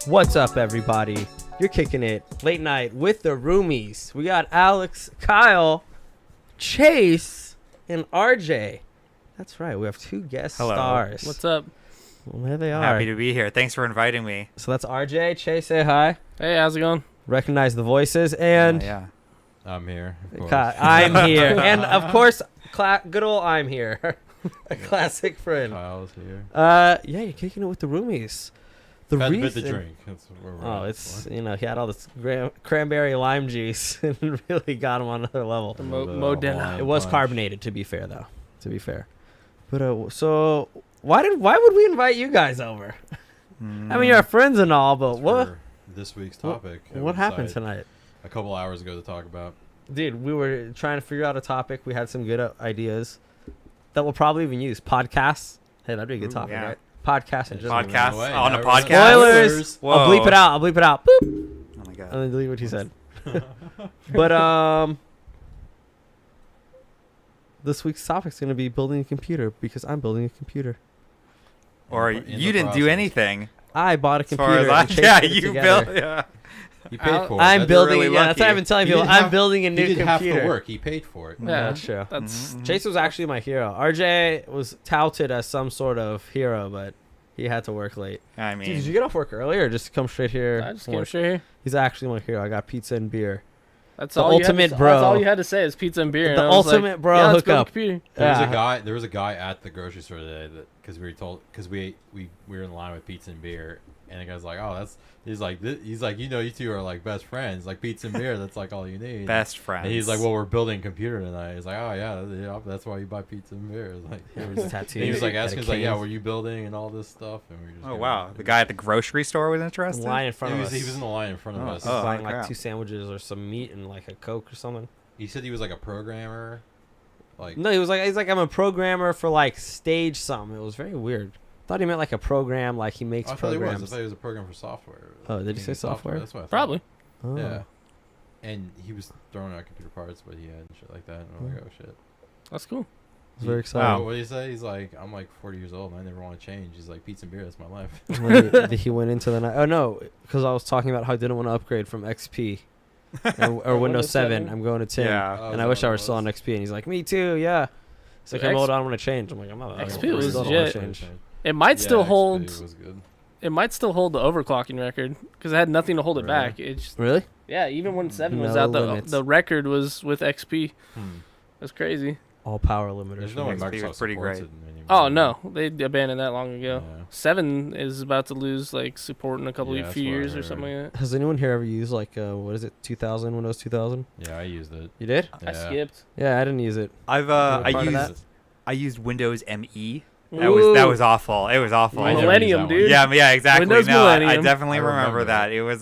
What's up, everybody? You're kicking it late night with the Roomies. We got Alex, Kyle, Chase, and RJ. That's right. We have two guest stars. What's up? Well, there they are. Happy to be here. Thanks for inviting me. So that's RJ. Chase, say hi. Hey, how's it going? Recognize the voices. And yeah. I'm here. I'm here. And, of course, good old I'm here. A classic friend. Kyle's here. Yeah, you're kicking it with the Roomies. The drink. That's where we're at. It's, he had all this cranberry lime juice and really got him on another level. The Modena. It was carbonated, to be fair, though. But so why would we invite you guys over? I mean, you're our friends and all, but what? This week's topic. What happened tonight? A couple hours ago to talk about. Dude, we were trying to figure out a topic. We had some good ideas that we'll probably even use. Podcasts. Hey, that'd be a good topic, right? Podcasts and just podcasts on a podcast. Spoilers. Whoa. I'll bleep it out. Boop. Oh my god. And then delete what he said. But this week's topic is going to be building a computer because I'm building a computer. Or you didn't do anything. I bought a As far computer. as And Chase yeah, put it you together. built. Yeah. He paid for it. I'm building. really Yeah, that's what I've lucky. been telling He people. didn't I'm have- building a new He did computer. half the work. He paid for it. Yeah, That's true. That's Chase was actually my hero. RJ was touted as some sort of hero, but he had to work late. I Dude, mean, did you get off work early or just come straight here? I just from came work? straight here. He's actually my hero. I got pizza and beer. That's The all. ultimate bro. That's all you had to say is pizza and beer. The and I was ultimate like, bro yeah, let's go to hookup. the computer. There was a guy at the grocery store today that because we were in line with pizza and beer, and the guy's like, oh, he's like you two are like best friends, like pizza and beer. That's like all you need. best friends. And he's like, well, we're building a computer tonight. He's like, oh yeah, that's why you buy pizza and beer. It's like, There was a tattoo. and he was like Had a asking, like, yeah, cane. were you building and all this stuff? And we were just oh going, wow, the guy at the grocery store was interested. line in front He of was, us. he was in the line in front of us. He was Oh, buying like crap. 2 sandwiches or some meat and like a Coke or something. He said he was like a programmer. Like No, he's like I'm a programmer for like stage something. It was very weird. Thought he meant like a program, like he makes I thought he was. I programs. thought he was a program for software. Oh, did he say Making software? That's what I thought. Probably. Oh. Yeah. And he was throwing out computer parts, but he had shit like that. And I'm like, oh shit. That's cool. It's very exciting. What did he say? He's like, I'm like 40 years old and I never want to change. He's like, pizza and beer, that's my life. When he went into the night. Oh no, because I was talking about how I didn't want to upgrade from XP or Windows 7. I'm going to 10. Yeah. And I wish I were still on XP. And he's like, me too, yeah. It's like, Dude, hold on, I want to change. I'm like, I'm not. XP I was still don't wanna legit. change. It might still XP hold. was good. It might still hold the overclocking record because it had nothing to hold it Really? back. It just, Really? yeah, even when 7 was No out, limits. the record was with XP. That's crazy. All power limiters. There's no way XP was Microsoft pretty supports great. it anymore. Oh no, they abandoned that long ago. Yeah. 7 is about to lose like support in a couple Yeah, of that's few what I years or heard. something like that. Has anyone here ever used like what is it, 2000, Windows 2000? Yeah, I used it. You did? I Yeah. skipped. Yeah, I didn't use it. I've part of that? I used Windows ME. That Ooh. was awful. It was awful. I never Millennium, used that dude. one. Yeah, exactly. Windows No, I Millennium. definitely I remember remember that. It was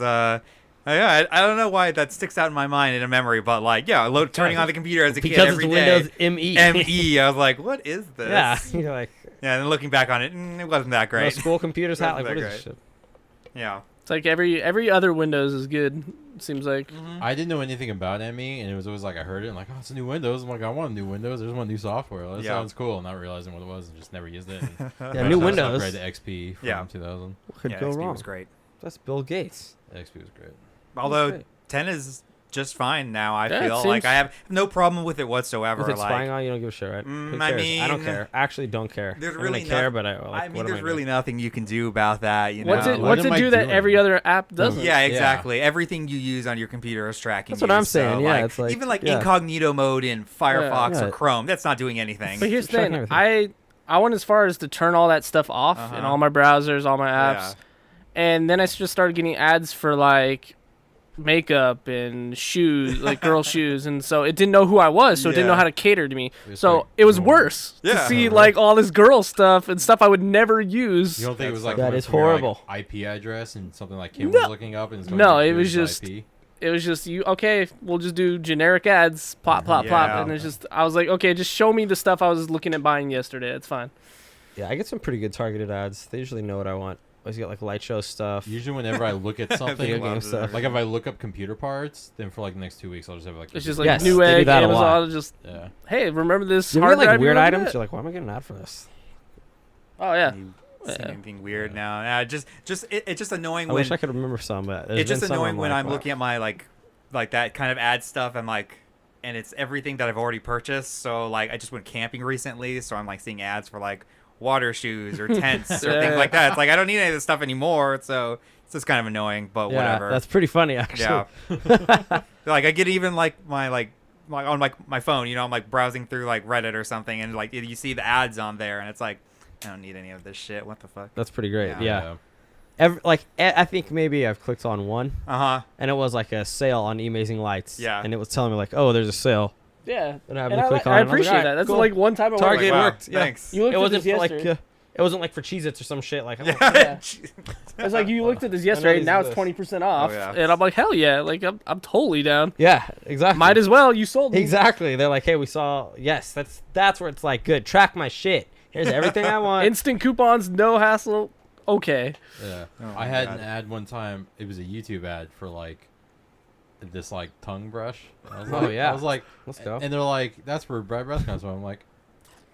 yeah, I don't know why that sticks out in my mind in a memory, but like, yeah, turning on the computer as a kid Because every it's day. Windows ME. ME. I was like, what is this? Yeah, you're like, Yeah, and then looking back on it, it wasn't that no, great. school computers have like, Wasn't what that is this shit? Yeah. It's like every other Windows is good. It seems like. I didn't know anything about ME, and it was always like I heard it, and like, oh, it's a new Windows. I'm like, I want a new Windows. There's one new software. That Yeah. sounds cool. Not realizing what it was, and just never used it. And Yeah, new Windows. Upgrade to XP from Yeah. 2000. What could Yeah, go XP wrong? was great. That's Bill Gates. XP was great. Although great. 10 is just fine now. I Yeah, it feel seems- like I have no problem with it whatsoever. If it's like, spying on you, don't give a shit, right? Who I cares? I don't mean, care. I actually don't care. there's I really don't care, no- but I like. I mean, what am there's I really doing? nothing you can do about that. You What's know? it? What What's am it I do that doing? every other app doesn't? Yeah, exactly. Everything you use on your computer is tracking. That's what you, I'm saying, so, yeah, like, it's like- even like yeah. incognito mode in Firefox Yeah. or Chrome, that's not doing anything. But here's the Tracking thing. everything. I went as far as to turn all that stuff off in all my browsers, all my apps, Yeah. and then I just started getting ads for like makeup and shoes, like girl shoes, and so it didn't know who I was, so it didn't know Yeah. how to cater to me. It was So like it was normal. worse to Yeah. see like all this girl stuff and stuff I would never use. You don't think it was like That coming is from your, like, horrible. IP address and something like Kim No. was looking up and it's going No, to it was his just- IP? It was just you. Okay, we'll just do generic ads, plop, plop, plop, Yeah. and it's just I was like, okay, just show me the stuff I was looking at buying yesterday. It's fine. Yeah, I get some pretty good targeted ads. They usually know what I want. I always get like light show stuff. Usually whenever I look at something, Video game loves it. stuff. like if I look up computer parts, then for like the next 2 weeks I'll just have like It's just like Yes, they do Newegg, that a lot. Amazon. Just yeah. hey, remember this You ever hard get like drive you weird wanted items? that? You're like, why am I getting an ad for this? Oh yeah. seen anything weird now. It's just annoying I when wish I could remember some, but it's just annoying when I'm wow. looking at my like that kind of ad stuff and like, and it's everything that I've already purchased. So like I just went camping recently, so I'm like seeing ads for like water shoes or tents or things like that. It's like I don't need any of this stuff anymore, so it's just kind of annoying, but Yeah, whatever. that's pretty funny actually. Yeah. Like I get even like my on my phone, you know, I'm like browsing through like Reddit or something, and like you see the ads on there, and it's like I don't need any of this shit. What the fuck? That's pretty great. Yeah. I think maybe I've clicked on one, Uh-huh. and it was like a sale on Amazing Lights. Yeah. And it was telling me like, oh, there's a sale. Yeah. And I happened to And click on I it. and was appreciate like, that. "Alright, That's cool." like one time it Target worked. Wow, worked. Yeah. thanks. You looked It at wasn't this for yesterday. like it wasn't like for Cheez-Its or some shit. Like, Yeah. Yeah. It's like you looked at this yesterday, and now it's this. 20% off, yeah. and I'm like, hell yeah! Like I'm totally down. yeah, exactly. Might as well. You sold me. Exactly. They're like, hey, we saw. Yes, that's where it's like, good. Track my shit. Here's everything I want. Instant coupons, no hassle. Okay. Yeah. Oh I my had God. an ad one time. It was a YouTube ad for like this like tongue brush. I was Oh, like, yeah. I was like, Let's go. and they're like, that's where breast comes from. I'm like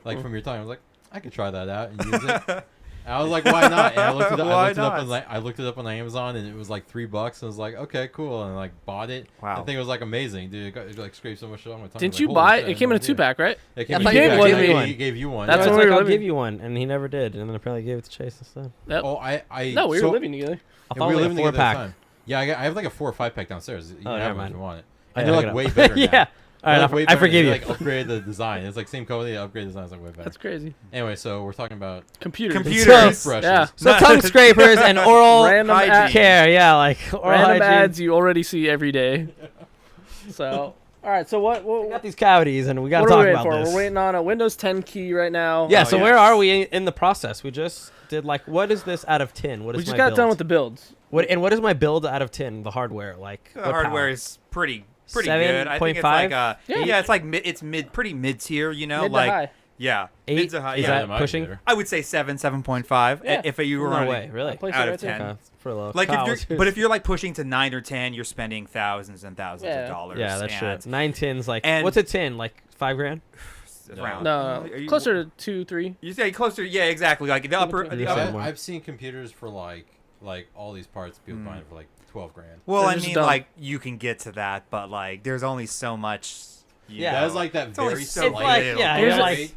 from your tongue. I was like, I could try that out and use it. And I was like, why not? And I looked it up. Why I looked it up on Amazon, and it was like $3. I was like, okay, cool, and I like bought it. Wow. I think it was like amazing, dude. It like scraped so much shit on my tongue. Didn't Like, you holy buy shit, it? It came in a I had no idea. 2-pack, right? It I came thought in you a gave two-pack. one. He gave you one. That's I what was we like, were I'll living- give you one, and he never did, and then apparently gave it to Chase instead. Yep. Oh, I No, we were so- living together. I Yeah, thought we it were was living a together at the 4-pack. time. Yeah, I have like a 4 or 5 pack downstairs. You can never have one if mind. you want it. I And they're gotta like go. way better now. Yeah. All They're, right, like, way I better. forgive They, you. like upgraded the design. It's like same company, they upgraded the design. It's like way better. That's crazy. Anyway, so we're talking about Computers. Computers. toothbrushes. Yeah. So tongue scrapers and oral Random hygiene. care. Yeah, like oral Random hygiene. ads you already see every day. So, all right. So what? We got these cavities, and we got to What are talk we waiting about for? this. We're waiting on a Windows 10 key right now. Yeah. Oh, So yeah. where are we in the process? We just did like, what is this out of 10? What is We just my got build? done with the builds. What is my build out of 10? The hardware, like The what hardware power? is pretty good. I think it's 7.5? like Yeah. it's like pretty mid tier, you know, Mid to like high. yeah, 8? mid to high. Is Yeah, that that might be pushing? better. I would say 7.5 Yeah. if you were No running way, really. Place out it of right there. 10. Okay, it's pretty low. Like Kyle, if you're like pushing to 9 or 10, you're spending thousands and thousands Yeah. of dollars. yeah, that's and true. 9 10's like and- what's a 10? Like $5,000? around. No, Are you- closer to 2, 3. You say closer? Yeah, exactly. Like the upper. between. The Yeah. upper Somewhere. I've seen computers for like all these parts. People buying it for like $12,000. well, They're I just mean, dumb. like you can get to that, but like there's only so much. You Yeah. know. That is like that It's only very so It's like, little. yeah, Here's you're a- like,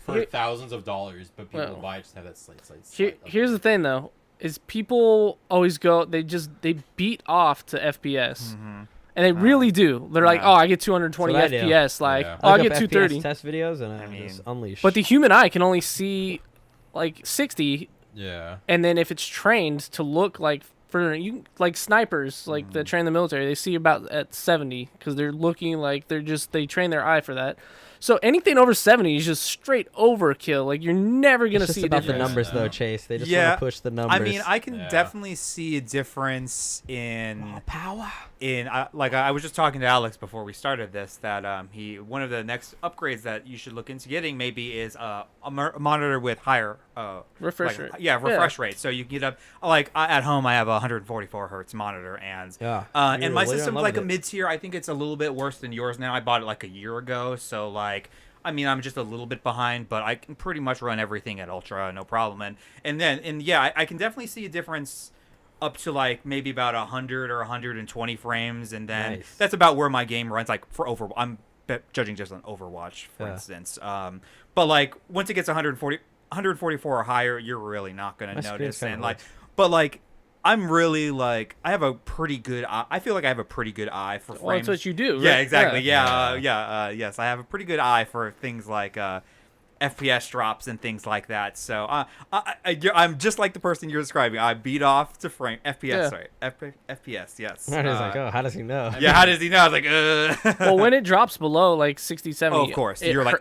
for thousands of dollars, but people Well, buy it just to have that slight Here's the thing, though, is people always go, they beat off to FPS. And they really do. They're like, Yeah. oh, I get 220 That's what I do. FPS. Like, Yeah. oh, I look get up 230. FPS test videos, and I mean- just unleash. But the human eye can only see like 60, Yeah. and then if it's trained to look like like snipers, like that train in the military, they see about at 70 because they're looking like they train their eye for that. So anything over 70 is just straight overkill. Like you're never gonna it's just see a about the difference. numbers, Yeah. though, Chase. They just Yeah. want to push the numbers. I mean, I can Yeah. definitely see a difference in power. like I was just talking to Alex before we started this that one of the next upgrades that you should look into getting maybe is a monitor with higher Refresh like, rate. yeah, refresh rate. So you can get up at home. I have a 144 hertz monitor, and Yeah. and You're my really in system's love like a with it. mid tier. I think it's a little bit worse than yours now. I bought it like a year ago, so like. I mean, I'm just a little bit behind, but I can pretty much run everything at ultra, no problem. And yeah, I can definitely see a difference up to like maybe about 100 or 120 frames, and then Nice. that's about where my game runs. Like for I'm judging just on Overwatch, for Yeah. instance. But like once it gets 144 or higher, you're really not gonna My screen's notice. kinda And low. like, but like. I'm really like I have a pretty good eye. I feel like I have a pretty good eye for frames. Well, that's what you do. Yeah, right? exactly. Yeah. Yes, I have a pretty good eye for things like FPS drops and things like that. So I'm just like the person you're describing. I beat off to frame FPS. Yeah. Sorry, FPS. Yes. I was like, oh, how does he know? Yeah. How does he know? I was like, Well, when it drops below like 60, 70, Oh, of course. it You're like,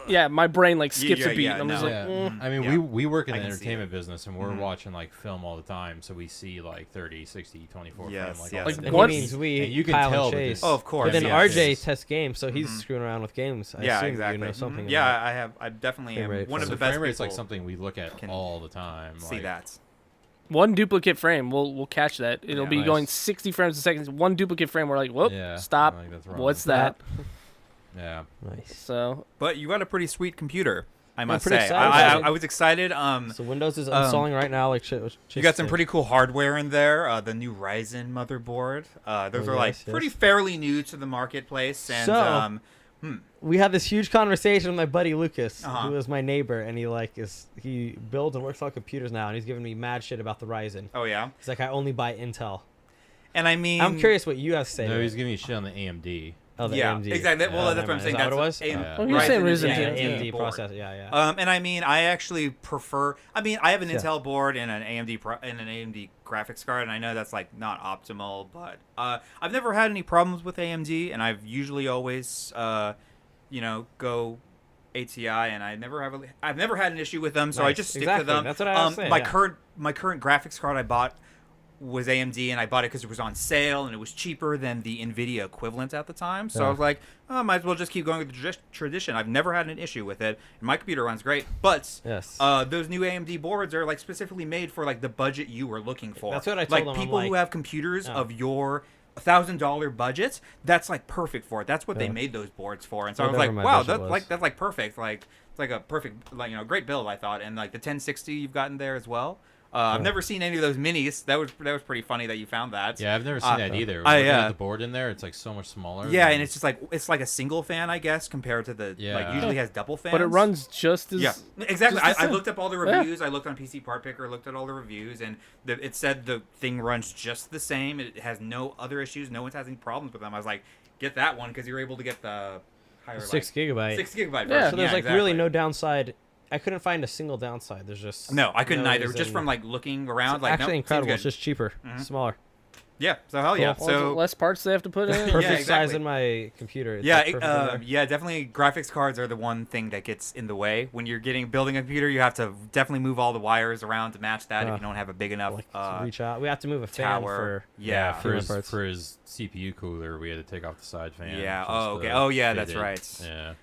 yeah, my brain like skips Yeah, a beat. yeah, and I'm just no. like, Yeah. I mean, Yeah. we work in I the can see entertainment business, and we're watching like film all the time, so we see like 30, 60, 24 Yes, frame. Like, yes. all Like, the And what- he means we, And you can Kyle tell and that Chase. this- Oh, of course. But then yes, RJ yes. tests games, so he's screwing around with games. I Yeah, assume exactly. you know something. Yeah, I definitely Frame am rate. one of so the best frame rate's people like something we look at can all the time. see like, that. one duplicate frame, we'll catch that. It'll Yeah. be Nice. going 60 frames a second. One duplicate frame, we're like, whoop, Yeah, stop. I'm like, that's wrong. What's that? Yeah. Nice. So But you got a pretty sweet computer. I must pretty say. excited about it. I was excited. So Windows is installing right now. Like shit. You got some pretty cool hardware in there. The new Ryzen motherboard. Those are pretty fairly new to the marketplace. And So, we had this huge conversation with my buddy Lucas, Uh-huh. who is my neighbor, and he builds and works on computers now, and he's giving me mad shit about the Ryzen. oh yeah. He's like, I only buy Intel. And I mean, I'm curious what you guys say. No, to he's it. giving me shit on the AMD. Oh, the yeah, AMD. exactly. Well, Yeah, that's what I'm never saying. mind. Is that what it was? AM- Well, he was saying Ryzen is Ryzen, an yeah. AMD board. processor. Yeah. And I mean, I actually prefer. I mean, I have an Yeah. Intel board and an AMD graphics card, and I know that's like not optimal, but I've never had any problems with AMD, and I've usually always, go ATI, and I've never had an issue with them, so I Nice. just stick Exactly. to them. That's what I was saying, my yeah. current graphics card I bought was AMD, and I bought it because it was on sale and it was cheaper than the NVIDIA equivalent at the time. So I was like, oh, might as well just keep going with the tradition. I've never had an issue with it, and my computer runs great. But Yes. those new AMD boards are like specifically made for like the budget you were looking for. That's what I told like them. I'm people who like, have computers of your $1,000 budget, that's like perfect for it. That's what they made those boards for. And so I was Whatever like, my wow, budget that's was. like perfect. Like it's like a perfect, great build, I thought. And like the 1060 you've gotten there as well. I've never seen any of those minis. That was pretty funny that you found that. Yeah, I've never seen that either. I, Looking at the board in there, it's like so much smaller. Yeah, and it's just like a single fan, I guess, compared to the Yeah. usually has double fans. But it runs just as. Yeah, exactly. just the I same. looked up all the reviews. I looked on PC Part Picker, looked at all the reviews, and it said the thing runs just the same. It has no other issues. No one has any problems with them. I was like, get that one because you're able to get the higher 6 gigabyte. 6 gigabyte version. Yeah. So there's Yeah, like really exactly. no downside. I couldn't find a single downside. There's just No, I couldn't no either. reason. Just from like looking around, It's like actually nope, incredible. seems It's good. just cheaper, smaller. Yeah. So hell yeah. Well, So less parts they have to put in. Perfect Yeah, size exactly. in my computer. It's yeah, like perfect in there. yeah, definitely. Graphics cards are the one thing that gets in the way when you're building a computer. You have to definitely move all the wires around to match that if you don't have a big enough Like to reach out. We have to move a fan tower. for Yeah, for his, parts. for his CPU cooler, we had to take off the side fan. Yeah. just Oh, okay. to Oh, yeah. fit That's it. right. Yeah.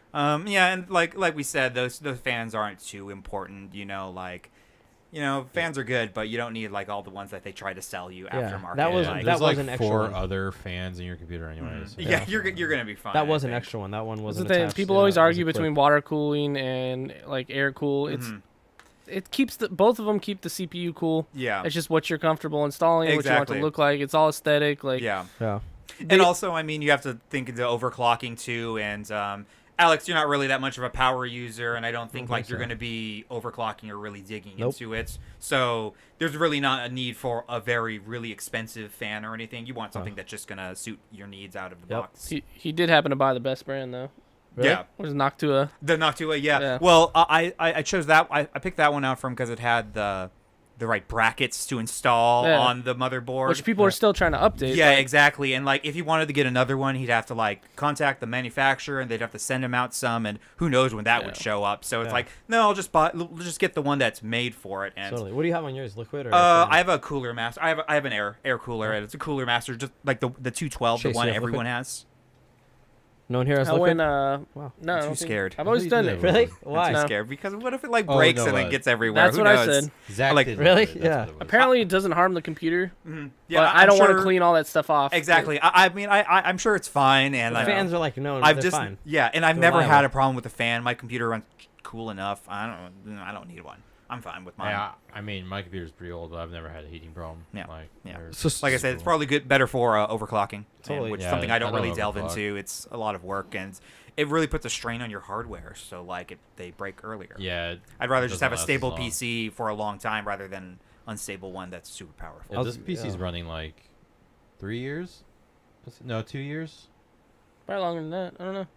Yeah, and like we said, those fans aren't too important. Fans are good, but you don't need like all the ones that they try to sell you aftermarket. that was- like, that There's like was an extra 4 one. other fans in your computer, anyways. yeah, you're gonna be fine. that was I an think. extra one. That one That's wasn't the thing. attached. People Yeah, always it was argue equipped. between water cooling and like air cool. It keeps both of them keep the CPU cool. Yeah. It's just what you're comfortable installing, what you want it Exactly. to look like. It's all aesthetic. Like Yeah. Yeah. And also, I mean, you have to think into overclocking too. And Alex, you're not really that much of a power user, and I don't think like you're going to be overclocking or really digging Nope. into it. So there's really not a need for a really expensive fan or anything. You want something that's just going to suit your needs out of the Yep. box. he did happen to buy the best brand though. Really? Yeah. What is Noctua? The Noctua, yeah. Yeah. Well, I chose that. I picked that one out from because it had the right brackets to install Yeah. on the motherboard. Which people are still trying to update. Yeah, like, exactly. And like, if he wanted to get another one, he'd have to like contact the manufacturer, and they'd have to send him out some, and who knows when that would show up. So it's Yeah. like, no, I'll just get the one that's made for it. And Totally. What do you have on yours? Liquid or? I have a cooler master. I have an air cooler, and it's a cooler master, just like the 212, Chase, the one you have everyone liquid? has. No one here has I liquid. went. Wow. No, I I'm don't too think- scared. I've always Who done did it. that? Really? I'm Why? too No. scared because what if it like Oh, breaks no, and then gets everywhere? That's Who what knows? I said. Zach Like- did Really? liquid, that's Yeah. what it was. Apparently, it doesn't harm the computer. Yeah, But I don't want to sure- clean all that stuff off. Exactly. I mean, I'm sure it's fine, and The I fans are like, no, I've they're just fine. yeah, and I've They're never had reliable. a problem with the fan. My computer runs cool enough. I don't need one. I'm fine with mine. Yeah, I mean, my computer's pretty old, but I've never had a heating problem. Yeah, Like, yeah. there's- So- Like I said, it's probably better for overclocking, Totally. which is Yeah, something I don't I don't really delve overclock. into. It's a lot of work, and it really puts a strain on your hardware. So like they break earlier. Yeah. I'd rather it just doesn't have a last as stable long. PC for a long time rather than unstable one that's super powerful. Yeah, this PC's yeah. running like 3 years? No, 2 years? Probably longer than that. I don't know.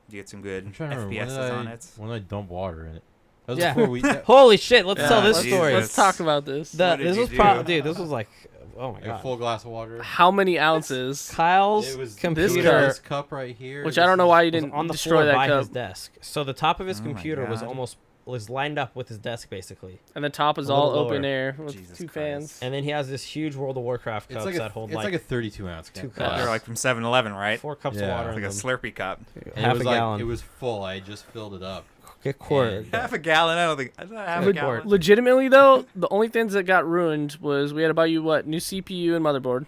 You get some good I'm trying to remember. FPSs on it. When did I dump water in it? That was Yeah. before we... Holy shit! Let's tell this Jesus. story. Let's talk about this. What did This you was do? probably, dude. This was like, oh my a god. full glass of water. How many ounces? Kyle's It was computer this cup right here. Which this I don't know why you was didn't on the destroy floor that by cup. his desk. So the top of his Oh my computer was God. was lined up with his desk basically, And the top is A little all open lower. air with Jesus 2 Christ. fans. and then he has this huge World of Warcraft It's cups like a, that hold it's like, like a 32-ounce two glass. cups. They're like from 7-Eleven, right? 4 cups Yeah. of water. Like in a them. Slurpee cup. And half it was a gallon. It was full. I just filled it up. Get quart. And- Half a gallon. I don't think. Half a Good gallon. board. Legitimately though, the only things that got ruined was we had to buy you new CPU and motherboard,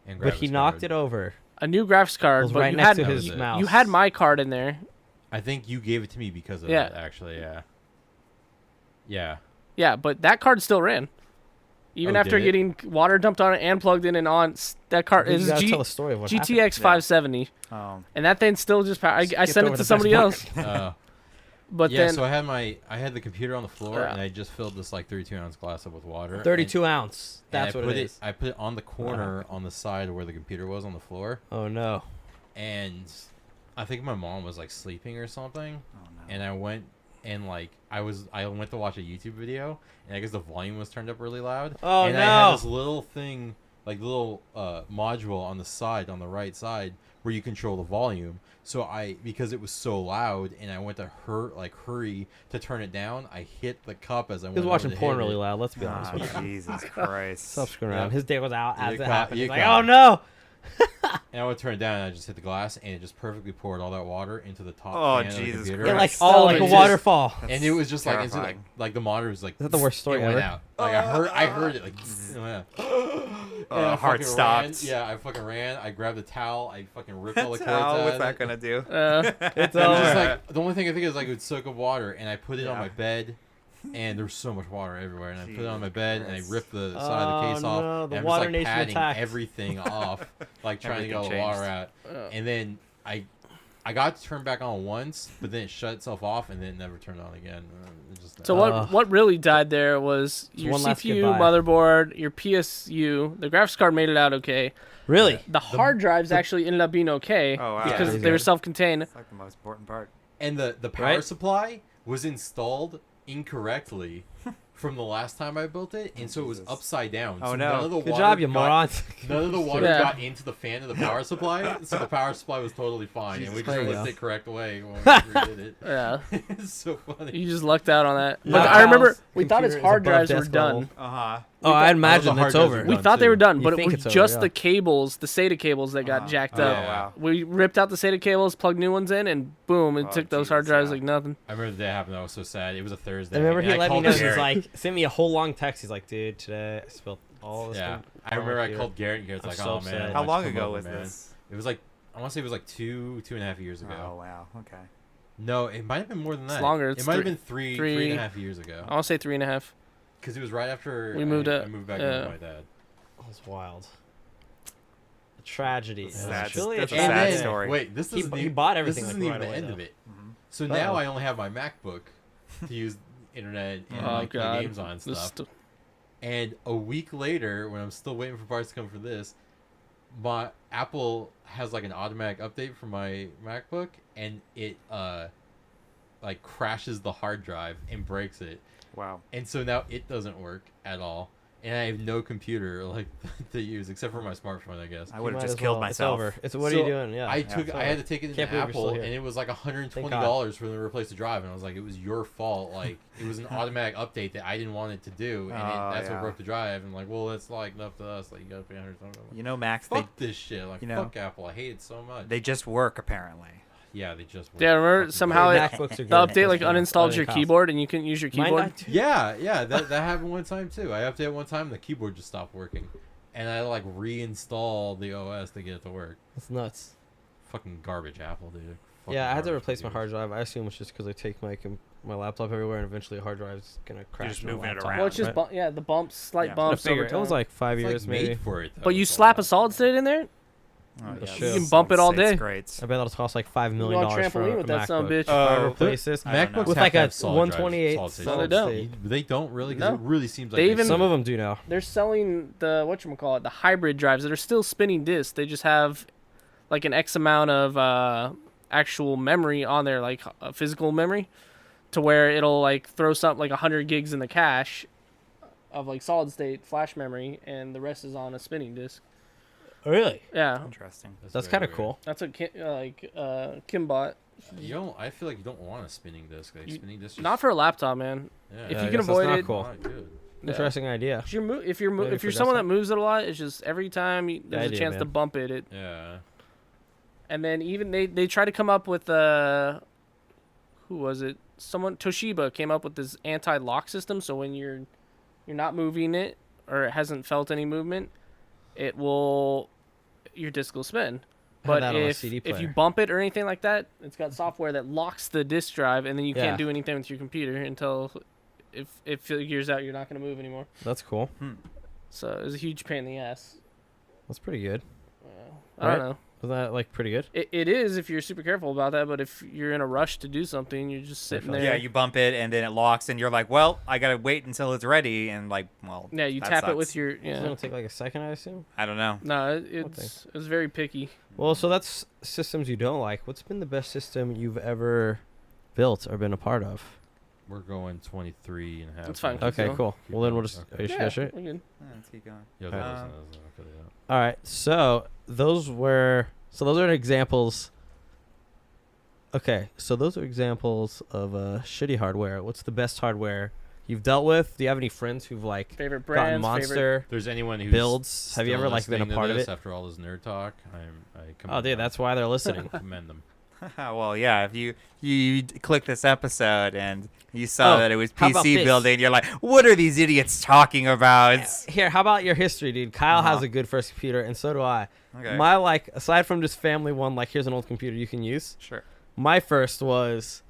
and But he graphics knocked card. it over. a new graphics card, was but right you next had to his you, mouse. you had my card in there. I think you gave it to me because of Yeah. that, actually, yeah. Yeah. Yeah, but that card still ran. Even Oh, after did it? getting water dumped on it and plugged in and on, that card You is gotta tell the story of what happened. GTX 570, and that thing still just I Skipped sent over it to the somebody best else. But yeah, then so I had the computer on the floor, Yeah. and I just filled this like 32-ounce glass up with water. 32 ounce. and That's I what put it is. I put it on the corner on the side where the computer was on the floor, Oh no. and I think my mom was like sleeping or something, Oh no. and I went and like I went to watch a YouTube video, and I guess the volume was turned up really loud. Oh, and no. I had this little thing, like little module on the side, on the right side, where you control the volume. So because it was so loud, and I went to hurry to turn it down, I hit the cup as I He went. was watching over to porn hit really it. loud. Let's be honest with you. Jesus Christ. Stop screwing Yeah. around. His day was out as You it caught- happened. you He's like, caught oh it. no. And I would turn it down, and I just hit the glass, and it just perfectly poured all that water into the top Oh, fan of the Jesus computer. Yeah, Christ. like all like a Just- waterfall. And it was just like, terrifying. like the monitor was like. Is that the worst story it went ever? out. Like I heard it like. Yeah. And I heart fucking stopped. ran. Yeah, I fucking ran. I grabbed a towel. I fucking ripped all the cords Towel, out. what's of that it. gonna do? It's It was just over. like the only thing I think is like it would soak up water, and I put it on Yeah. my bed, and there was so much water everywhere, and I put it on my Jesus bed, and I Christ. ripped the side of the case off, no, the and Water I'm just like Nation patting attacked. everything off, like trying to get all the Everything water changed. out, and then I got to turn back on once, but then it shut itself off, and then it never turned on again. It just, So what really died there was your one last CPU, goodbye. motherboard, your PSU. The graphics card made it out okay. Really? The hard drives actually ended up being okay Oh, wow. because Yeah. they were self-contained. It's like the most important part. And the power Right? supply was installed incorrectly from the last time I built it, and so it was Jesus. upside down. Oh, so no. None of the Good water job, you got- morons. None of the water Yeah. got into the fan of the power supply, so the power supply was totally fine, and we just There you flipped go. it correct way when we redid it. Yeah, It's so funny. you just lucked out on that. No, But I remember Kyle's we thought his computer is hard above drives were desk done. level. Uh-huh. Oh, I imagine hard it's drives over. are We done thought they too. were done, You but it think was it's over, just yeah. the cables, the SATA cables that got jacked Oh, up. wow. We ripped out the SATA cables, plugged new ones in, and boom, it Oh, took those hard Jesus, drives yeah. like nothing. I remember the day it happened. I was so sad. It was a Thursday. I remember and he let me called know. He's Garrett. like, sent me a whole long text. He's like, dude, today I spilled all this. Yeah, on I my remember I computer." called Garrett, and Garrett's I'm like, so "Oh upset. man, How why don't long you come ago over, was man?" this? It was like I want to say it was like 2.5 years ago. Oh, wow. Okay. No, it might have been more than that. longer. It It's might have three- been three three- and a half years ago. I want to say 3.5. Because it was right after We moved I up, moved back yeah. in with my dad. That was wild. A tragedy. It was That's- truly that's a a sad tragedy. story. Wait, this He- isn't he even, bought everything, This like, isn't right even the away, end though. of it. Mhm. So now Uh-oh. I only have my MacBook to use internet and Oh like play god. games on and This stuff. st- And a week later, when I'm still waiting for parts to come for this, my Apple has like an automatic update for my MacBook, and it like crashes the hard drive and breaks it. Wow. And so now it doesn't work at all, and I have no computer like to use except for my smartphone, I guess. I would You have might just as killed well. myself. It's over. It's what are you So, doing? Yeah. I took. it's I had over. to take it Can't into believe you're still Apple, here. and it was like $120 God. for them to replace the drive, and I was like, it was your fault. Like it was an automatic update that I didn't want it to do, and Oh, that's what yeah. broke the drive. And like, well, it's like up to us. Like you gotta pay $100. You know, Max, Fuck this shit. Like you know, fuck Apple. I hate it so much. they just work, apparently. Yeah, they just. Yeah, remember fucking somehow great. it- MacBooks are The good. update like Yeah. uninstalled Better your than keyboard and you couldn't use your Mine keyboard. not too. Yeah, that happened one time too. I updated one time, the keyboard just stopped working, and I like reinstall the OS to get it to work. That's nuts. Fucking garbage, Apple, dude. Fucking Yeah, I had to garbage replace my computers. hard drive. I assume it's just because I take my laptop everywhere, and eventually a hard drive's gonna crash. just my moving it laptop. around. Well, it's just right? the bumps, slight Yeah. bumps Figure over it. time. It was like 5 It's, years like, made maybe. for it. Though, But you is all slap that. a solid state in there, Oh, That's yeah, true. you can bump it all day. Great. I bet that'll cost like $5 You million go on for trampoline a with that son of a MacBook. bitch. If I Oh, replace this, I don't know. MacBooks With have like to a have solid 128 drives, solid No, they state. don't. They don't really, because No. it really seems like They they even- some should. of them do now. They're selling the whatchamacallit, the hybrid drives that are still spinning discs. They just have like an X amount of actual memory on there, like physical memory, to where it'll like throw something like 100 gigs in the cache of like solid state flash memory, and the rest is on a spinning disc. Really? Yeah, Interesting. That's very kind of weird. cool. that's what Kim bought. You don't. I feel like you don't want a spinning disc. Like, You- spinning disc. Not for a laptop, man. Yeah. If Yeah, you I can guess that's avoid not it, cool. Not good. Yeah. Interesting idea. If you're Maybe if for you're someone that desktop. moves it a lot, it's just every time there's idea, a chance to man. bump it. Yeah. And then even they try to come up with who was it? Someone Toshiba came up with this anti-lock system, so when you're not moving it or it hasn't felt any movement, your disc will spin. I had But that on a if CD you player. bump it or anything like that, it's got software that locks the disk drive, and then you Yeah. can't do anything with your computer until if it figures out you're not going to move anymore. That's cool. So it was a huge pain in the ass. That's pretty good. I don't know. Was that like pretty good? It is if you're super careful about that, but if you're in a rush to do something, you're just sitting there. Yeah, you bump it and then it locks, and you're like, well, I gotta wait until it's ready, and like, well. Yeah, you that tap it sucks. with your. It's Yeah. gonna take like a second, I assume. I don't know. No, it's very picky. Well, so that's systems you don't like. What's been the best system you've ever built or been a part of? We're going 23 and a half. That's fine. Okay, going. cool. Keep Well, then going. we'll just Okay. finish Yeah, it. we're good. Yeah, let's keep going. Yeah, Uh, All right, so those are examples. Okay, so those are examples of shitty hardware. What's the best hardware you've dealt with? Do you have any friends who've like Favorite gotten brands. Monster If there's anyone who's builds? Have you still ever like been a listening to part of this it? after all this nerd talk? I Oh, commend dude, them. that's why they're listening. Commend them. well, yeah. If you click this episode and you saw Oh, that it was how about PC this? building, you're like, what are these idiots talking about? Here, how about your history, dude? Kyle has Uh-huh. a good first computer, and so do I. Okay. My like, aside from just family one, like here's an old computer you can use. Sure. My first was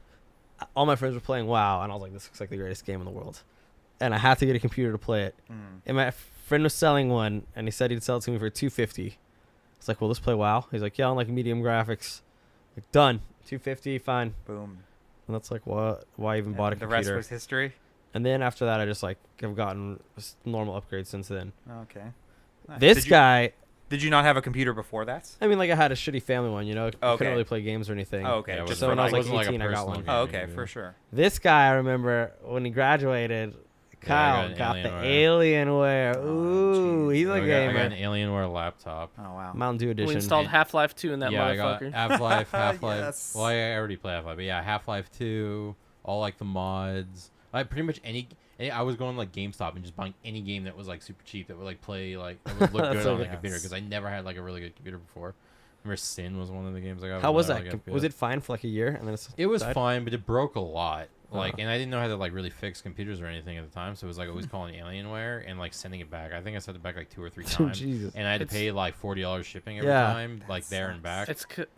all my friends were playing WoW, and I was like, this looks like the greatest game in the world. And I had to get a computer to play it. And my friend was selling one, and he said he'd sell it to me for $250. I was like, well, let's play WoW. He's like, yeah, on like medium graphics. Like, done. $250, fine. Boom. And that's like, what? Why even bought a The computer? rest was history. And then after that, I just like have gotten normal upgrades since then. Okay. Nice. This guy, Did you not have a computer before that? I mean, like I had a shitty family one, you know. I Okay. couldn't really play games or anything. Oh, okay. Yeah, it just So for when I was like, like wasn't 18, I got personal one. game, oh, okay, yeah. for sure. This guy, I remember when he graduated, Kyle I got the Alienware. Alienware. Oh, Ooh, jeez. he's a I got gamer. an Alienware laptop. Oh wow. Mountain Dew edition. We installed And- Half-Life 2 in that Yeah, I got motherfucker. Half-Life. Yes. Well, I already play Half-Life, but yeah, Half-Life 2, all like the mods. Like pretty much any I was going like GameStop and just buying any game that was like super cheap that would like play like that would look That's good so on the good. computer because I never had like a really good computer before. Remember Sin was one of the games I got. How was never that? really got Was good. it fine for like a year and then It was died? fine, but it broke a lot. Like, Uh-huh. and I didn't know how to like really fix computers or anything at the time, so it was like always calling Alienware and like sending it back. I think I sent it back like 2 or 3 times, Jesus. and I had to It's- pay like $40 shipping every Yeah. time, like there and back.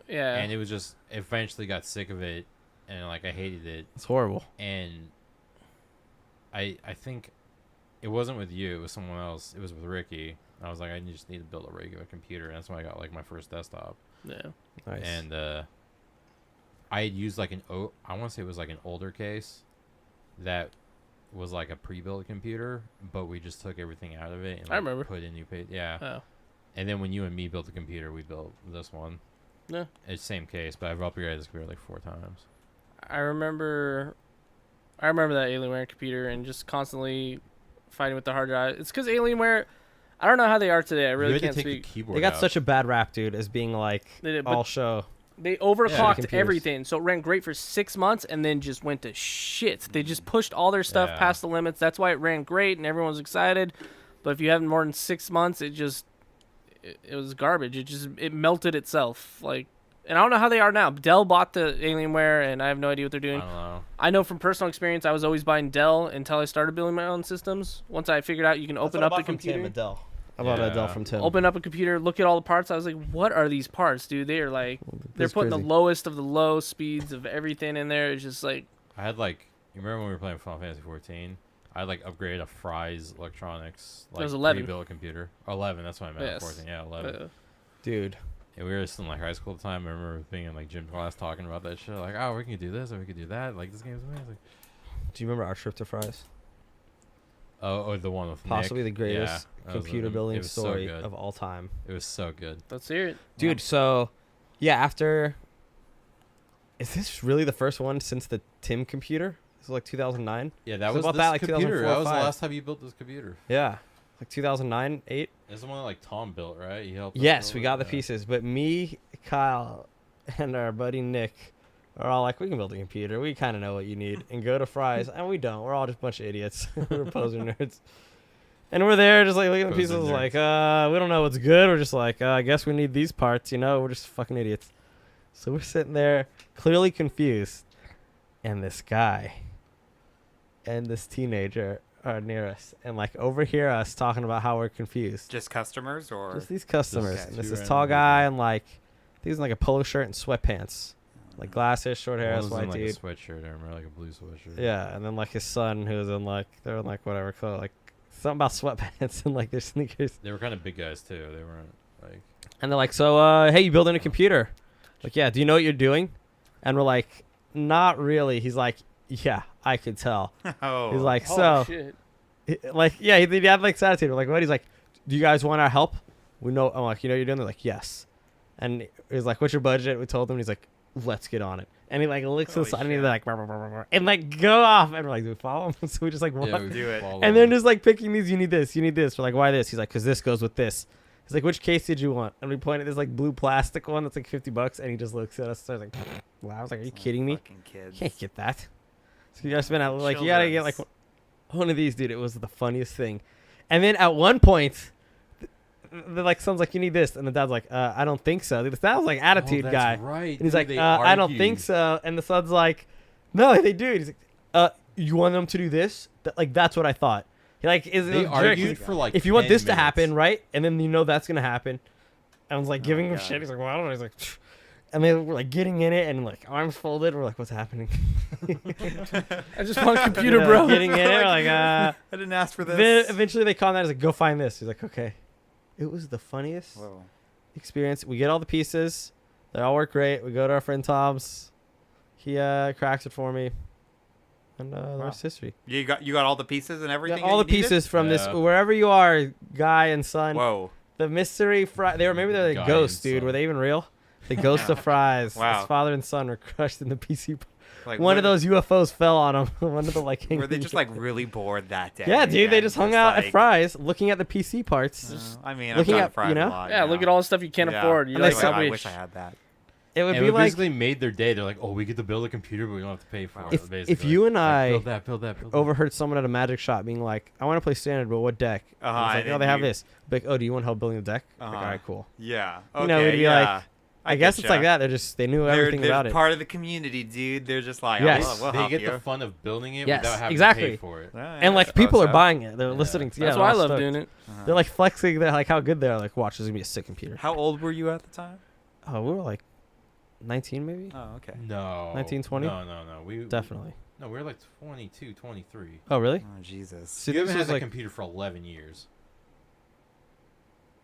Yeah. And it was just eventually got sick of it, and like I hated it. It's horrible. And I think it wasn't with you, it was someone else. It was with Ricky. I was like, I just need to build a regular computer, and that's when I got like my first desktop. Yeah. Nice. And I had used like I want to say it was like an older case that was like a pre-built computer, but we just took everything out of it and I like, remember. put in new page. Yeah. Oh. And then when you and me built the computer, we built this one. Yeah. It's same case, but I've upgraded this computer like 4 times. I remember that Alienware computer and just constantly fighting with the hard drive. It's because Alienware, I don't know how they are today. I really you had can't to take speak. the keyboard they got out. such a bad rap, dude, as being like They did, but all show. they overclocked computers. everything, so it ran great for 6 months and then just went to shit. They just pushed all their stuff Yeah. past the limits. That's why it ran great and everyone was excited. But if you have more than 6 months, it was garbage. It melted itself. Like, and I don't know how they are now. Dell bought the Alienware, and I have no idea what they're I doing. don't know. I know from personal experience, I was always buying Dell until I started building my own systems. Once I figured out you can open up the computer, I bought a Dell Yeah. from Tim. open up a computer, look at all the parts. I was like, what are these parts, dude? They are like, they're That's putting crazy. the lowest of the low speeds of everything in there. It's just like, I had like, you remember when we were playing Final Fantasy 14? I like upgraded a Fry's Electronics like was 11. pre-built computer. 11, that's what I meant. Yes. 14, yeah, 11. Dude. And we were still in like high school at the time. I remember being in like gym class talking about that shit. Like, oh, we can do this or we could do that. Like, this game's amazing. Do you remember our trip to Fry's? Oh, the one with Possibly Nick. the greatest Yeah, that was computer it building was so story good. of all time. It was so good. let's hear it. Dude, so yeah, after is this really the first one since the Tim computer? This is like 2009. Yeah, that So was about this that, like, computer. 2004, That was the 5. last time you built this computer. Yeah. Like 2009, 8. It's the one that like Tom built, right? He helped. us Yes, build we it? got the Yeah. pieces, but me, Kyle, and our buddy Nick are all like, we can build a computer. We kind of know what you need. And go to Fry's, and we don't. We're all just a bunch of idiots. We're poser nerds. And we're there just like looking at the Poser pieces nerds. like, we don't know what's good. We're just like, I guess we need these parts, you know? We're just fucking idiots. So we're sitting there clearly confused. And this guy and this teenager are near us and like overhear us talking about how we're confused. Just customers or Just these customers. Just And this two is tall random guy people. and like, he's in like a polo shirt and sweatpants. like glasses, short hair, One this was in, white like dude. a sweatshirt. I remember, like a blue sweatshirt. Yeah, and then like his son, who was in like they're in like whatever color, like something about sweatpants and like their sneakers. They were kind of big guys too. They weren't like. And they're like, so hey, you building a computer? Like, yeah. Do you know what you're doing? And we're like, not really. He's like, yeah, I could tell. Oh. He's like, Oh, so, shit. like, yeah, he had like this attitude. We're like, what? He's like, do you guys want our help? We know. I'm like, you know what you're doing? They're like, yes. And he's like, what's your budget? We told him. He's like, let's get on it. And he like looks to the Holy side and he's shit. like, "Brr, brr, brr, brr," and like go off. And we're like, do we follow him? So we just like walk. Yeah, we Do it. followed And then them. just like picking these, you need this, you need this. We're like, why this? He's like, because this goes with this. He's like, which case did you want? And we pointed at this like blue plastic one that's like $50. And he just looks at us. So I was like, wow. I was like, are you kidding me? Fucking kids. You can't get that. So you gotta spend out like you gotta get like Children's. one of these, dude. It was the funniest thing. And then at one point, the like son's like, you need this, and the dad's like, I don't think so. The dad was like attitude Oh, that's guy. Right. And he's dude, like, they I don't argued. think so. And the son's like, no, they do. He's like, you want them to do this? Like, that's what I thought. He like is They a jerk. argued He's like, for like. if you want 10 this to minutes. happen, right? And then you know that's gonna happen. I was like Oh giving my him God. shit. He's like, well, I don't know. He's like, pfft. And they were like getting in it and like arms folded. We're like, what's happening? I just want a computer, bro. Getting in it. We're like, I didn't ask for this. Then eventually they calm down. He's like, go find this. He's like, okay. It was the funniest Whoa. experience. We get all the pieces. They all work great. We go to our friend Tom's. He cracks it for me. And the rest is history. You got all the pieces and We everything. got all the that you needed? pieces from this, Yeah. wherever you are, guy and son. Whoa. The mystery fry. They were maybe they're Guy the ghosts, and dude. son. Were they even real? The ghost of fries. Wow. His father and son were crushed in the PC. Like One what- of those UFOs fell on them. One of the like. Were they just like really bored that day? Yeah, dude. They and just hung out like, at Fry's, looking at the PC parts. I mean, looking I've at, gone Fry's you know? a lot, Yeah, you look know? at all the stuff you can't Yeah. afford. You're And like, they I said- wish I had that. It would And be it like basically made their day. They're like, oh, we get to build a computer, but we don't have to pay for it. if Basically. you and Like, I build that, build that. overheard someone at a magic shop being like, "I want to play standard, but what deck?" And Uh-huh, it's like, and "Oh, they have you- this." Like, "Oh, do you want help building the deck?" Like, Uh-huh. all right, cool. Yeah. Okay, You know, we'd be yeah. like, I guess it's like that. They knew everything they're about it. part of the community, dude. They're just like, Yes. oh, we'll They help get you. the fun of building it Yes, without having exactly. to pay for it. Yeah, And I like people suppose are so. buying it. They're Yeah. listening to. that's Yeah, why I they're all love stoked. doing it. Uh-huh. They're like flexing. They're like how good they are. Like, watch, this is gonna be a sick computer. How old were you at the time? Oh, we were like 19 maybe. Oh, okay. No. 1920? No. We Definitely. No, we were like 22, 23. Oh, really? Oh, Jesus. See, You this haven't was had that like. computer for 11 years.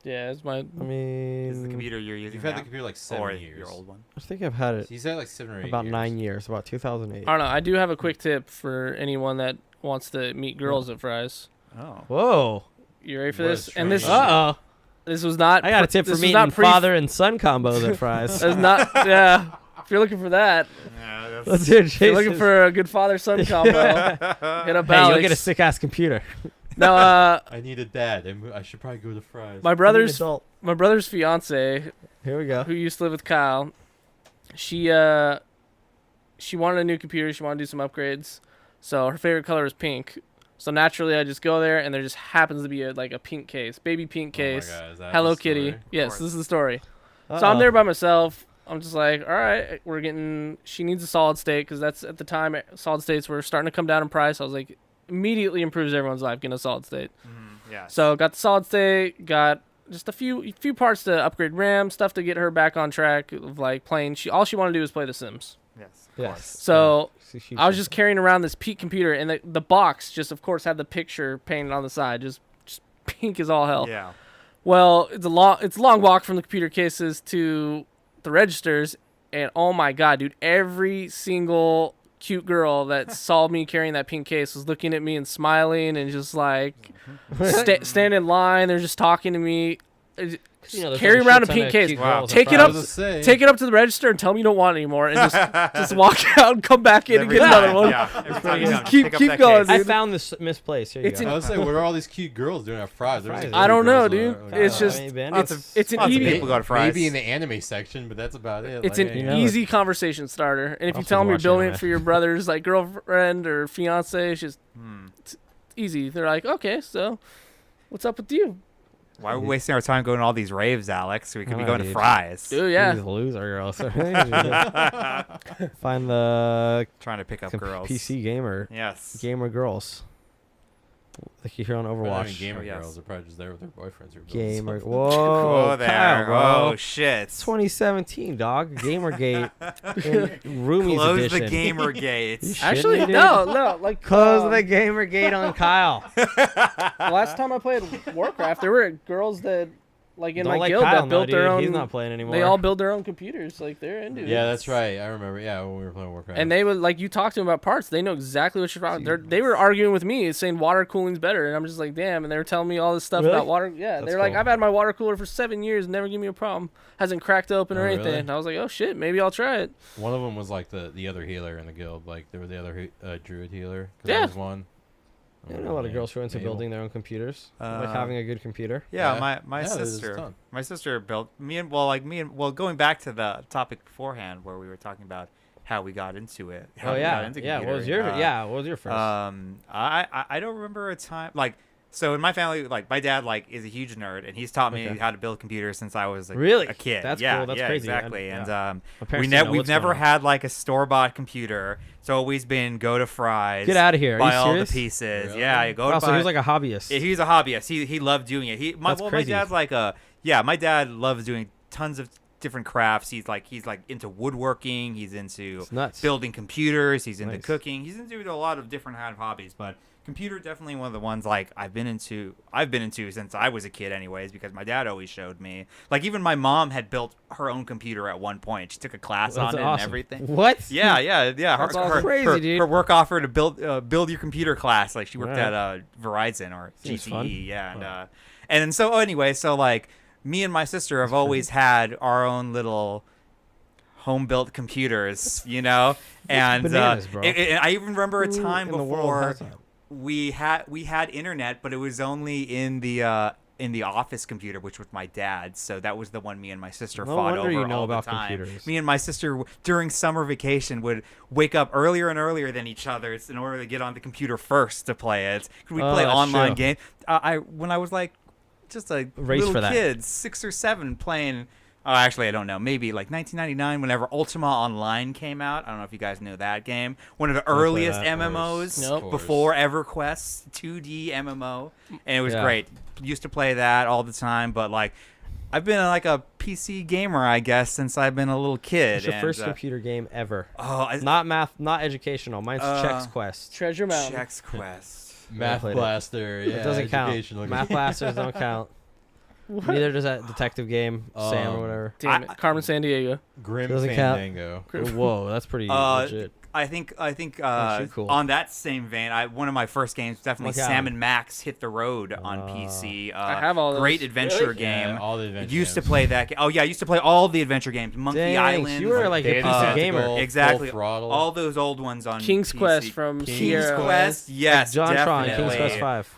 Yeah, it's my. I mean, Is the computer you're using You've had now? the computer like 7 or years. your old one? I think I've had it He's had like 7 or 8 about years. 9 years. About 2008. I don't know. I do have a quick tip for anyone that wants to meet girls at Fry's. Oh. Whoa. You ready for What a this? And this strange- Uh oh. this was not. I got a tip for this was meeting not pre- father and son combos at Fry's. That's not. Yeah. If you're looking for that, Yeah, that's... Let's hear if you're looking Jason's. for a good father-son combo, hit up Hey, Alex. you'll get a sick ass computer. No, I need a dad. I should probably go to Fry's. my You're an brother's adult. fiance, Here we go. who used to live with Kyle, she wanted a new computer. She wanted to do some upgrades, so her favorite color was pink. So naturally, I just go there, and there just happens to be a pink case, baby pink case, Oh my God, is that Hello the story? Kitty. Yes, course. this is the story. So Uh-oh. I'm there by myself. I'm just like, all right, she needs a solid state because that's at the time solid states were starting to come down in price. I was like, immediately improves everyone's life getting a solid state. Yeah. So got the solid state, got just a few parts to upgrade RAM, stuff to get her back on track of like playing. All she wanted to do was play The Sims. Yes. Of Yes. course. So She- I was just carrying around this pink computer, and the box just, of course, had the picture painted on the side, just pink as all hell. Yeah. Well, it's a long walk from the computer cases to the registers, and oh my god, dude, every single cute girl that saw me carrying that pink case was looking at me and smiling and just like stand in line. They're just talking to me. You know, there's Carry like around a shit ton pink of case. cute Wow. girls at Take it Fry's. up- I was gonna say, Take it up to the register and tell me you don't want it anymore, and just walk out and come back in and Every get another time, one. Yeah. Every time you Just come, keep- pick up keep that going, case. I dude. found this misplaced. Here you It's go. an- I was saying, what are all these cute girls doing at Fry's? There was, like, I don't three know, girls dude. there. It's just- I mean, Ben, Lots of it's an lots of easy- people go to Fry's. Maybe in the anime section, but that's about it. It's Like, an you know, easy conversation starter, and if you Also tell them you're watch building anime. it for your brother's like girlfriend or fiance, it's just Hmm. easy. They're like, okay, so what's up with you, Why are we wasting our time going to all these raves, Alex? We could be Oh, going to dude. Fry's. dude? Yeah, These loser girls. Find the Trying to pick up com- girls. PC gamer Yes. girls. Like you hear on But I Overwatch. mean, gamer Oh, yes. girls are probably just there with their boyfriends. Or Gamer. something. Whoa, there. Kyle, bro. Oh shit. It's 2017, dog. Gamergate. Roomies Close edition. the gamer gate. You shitting Actually, me, dude? no, like Close the Gamergate on Kyle. last time I played Warcraft, there were girls that, like in Don't my like guild, Kyle, that built no, their dude. own. He's not playing anymore. They all build their own computers. Like they're into it. Yeah, that's right. I remember. Yeah, when we were playing Warcraft. And they would like you talk to them about parts. They know exactly what you're talking. They were arguing with me, saying water cooling's better, and I'm just like, damn. And they were telling me all this stuff Really? about water. Yeah, That's they're like, cool. I've had my water cooler for 7 years, never give me a problem, hasn't cracked open or Oh, anything. really? And I was like, oh shit, maybe I'll try it. One of them was like the other healer in the guild. Like there was the other druid healer. 'Cause Yeah. there was one. I know a lot of girls who are into Mabel. building their own computers. Like Uh, having a good computer. Yeah, Yeah. my Yeah, there's a sister. ton. My sister built going back to the topic beforehand where we were talking about how we got into it. How Oh we got yeah, into yeah. What was your computering. What was your first? I don't remember a time like. So in my family, like my dad, like is a huge nerd, and he's taught me Okay. how to build computers since I was like, Really? a kid. That's yeah, cool. That's yeah, crazy. exactly. Yeah. And My parents didn't know we've what's never going on. had like a store bought computer. It's always been go to Fry's. Get out of here. Are Buy you all serious? the pieces. Really? Yeah, you go Wow, to so buy. he was like a hobbyist. Yeah, he's a hobbyist. He loved doing it. That's My crazy. dad's like my dad loves doing tons of different crafts. He's like into woodworking. He's into It's nuts. building computers. He's into Nice. cooking. He's into a lot of different kind of hobbies. But computer definitely one of the ones like I've been into since I was a kid, anyways, because my dad always showed me. Like even my mom had built her own computer at one point. She took a class That's on it awesome. and everything. What? Yeah. That's awesome. Crazy, dude. Her work offer to build your computer class. Like she worked Right. at Verizon or Seems GTE. fun. Yeah, and so anyway, so like me and my sister have always had our own little home built computers, you know, and bananas, bro. I even remember a Who time in the world before has that? we had internet, but it was only in the office computer, which was my dad's. So that was the one me and my sister No fought wonder over you know all about the time. computers. Me and my sister during summer vacation would wake up earlier and earlier than each other in order to get on the computer first to play it. We Oh, play that's online true. games. When I was like just a Race little for that. kid, 6 or 7, playing. Oh, actually, I don't know. Maybe like 1999, whenever Ultima Online came out. I don't know if you guys know that game. One of the play earliest that, of MMOs Nope. Of before EverQuest, 2D MMO, and it was Yeah. great. Used to play that all the time, but like I've been like a PC gamer, I guess, since I've been a little kid. What's your and, first computer game ever? Oh, Not math, not educational. Mine's Uh, Chex Quest. Treasure Mountain. Chex Quest. Math played it. Blaster. Yeah, It doesn't count. educational Math game. blasters don't count. Neither does that detective game, Sam or Um, whatever. Damn it, Carmen San Diego. Grim Doesn't count. Fandango. Whoa, that's pretty Uh, legit. I think Actually cool. on that same vein, one of my first games definitely Look out. Sam and Max Hit the Road on PC. I have all those. Great adventure Really? game. Yeah, all the adventure Used to games. play that game. Oh yeah, I used to play all the adventure games. Monkey Dang, Island. you were like a Data PC Tactical. gamer. Full Exactly. Throttle. All those old ones on King's PC. Quest from King's Sierra. Quest. Yes, John Tron, definitely. King's Quest 5.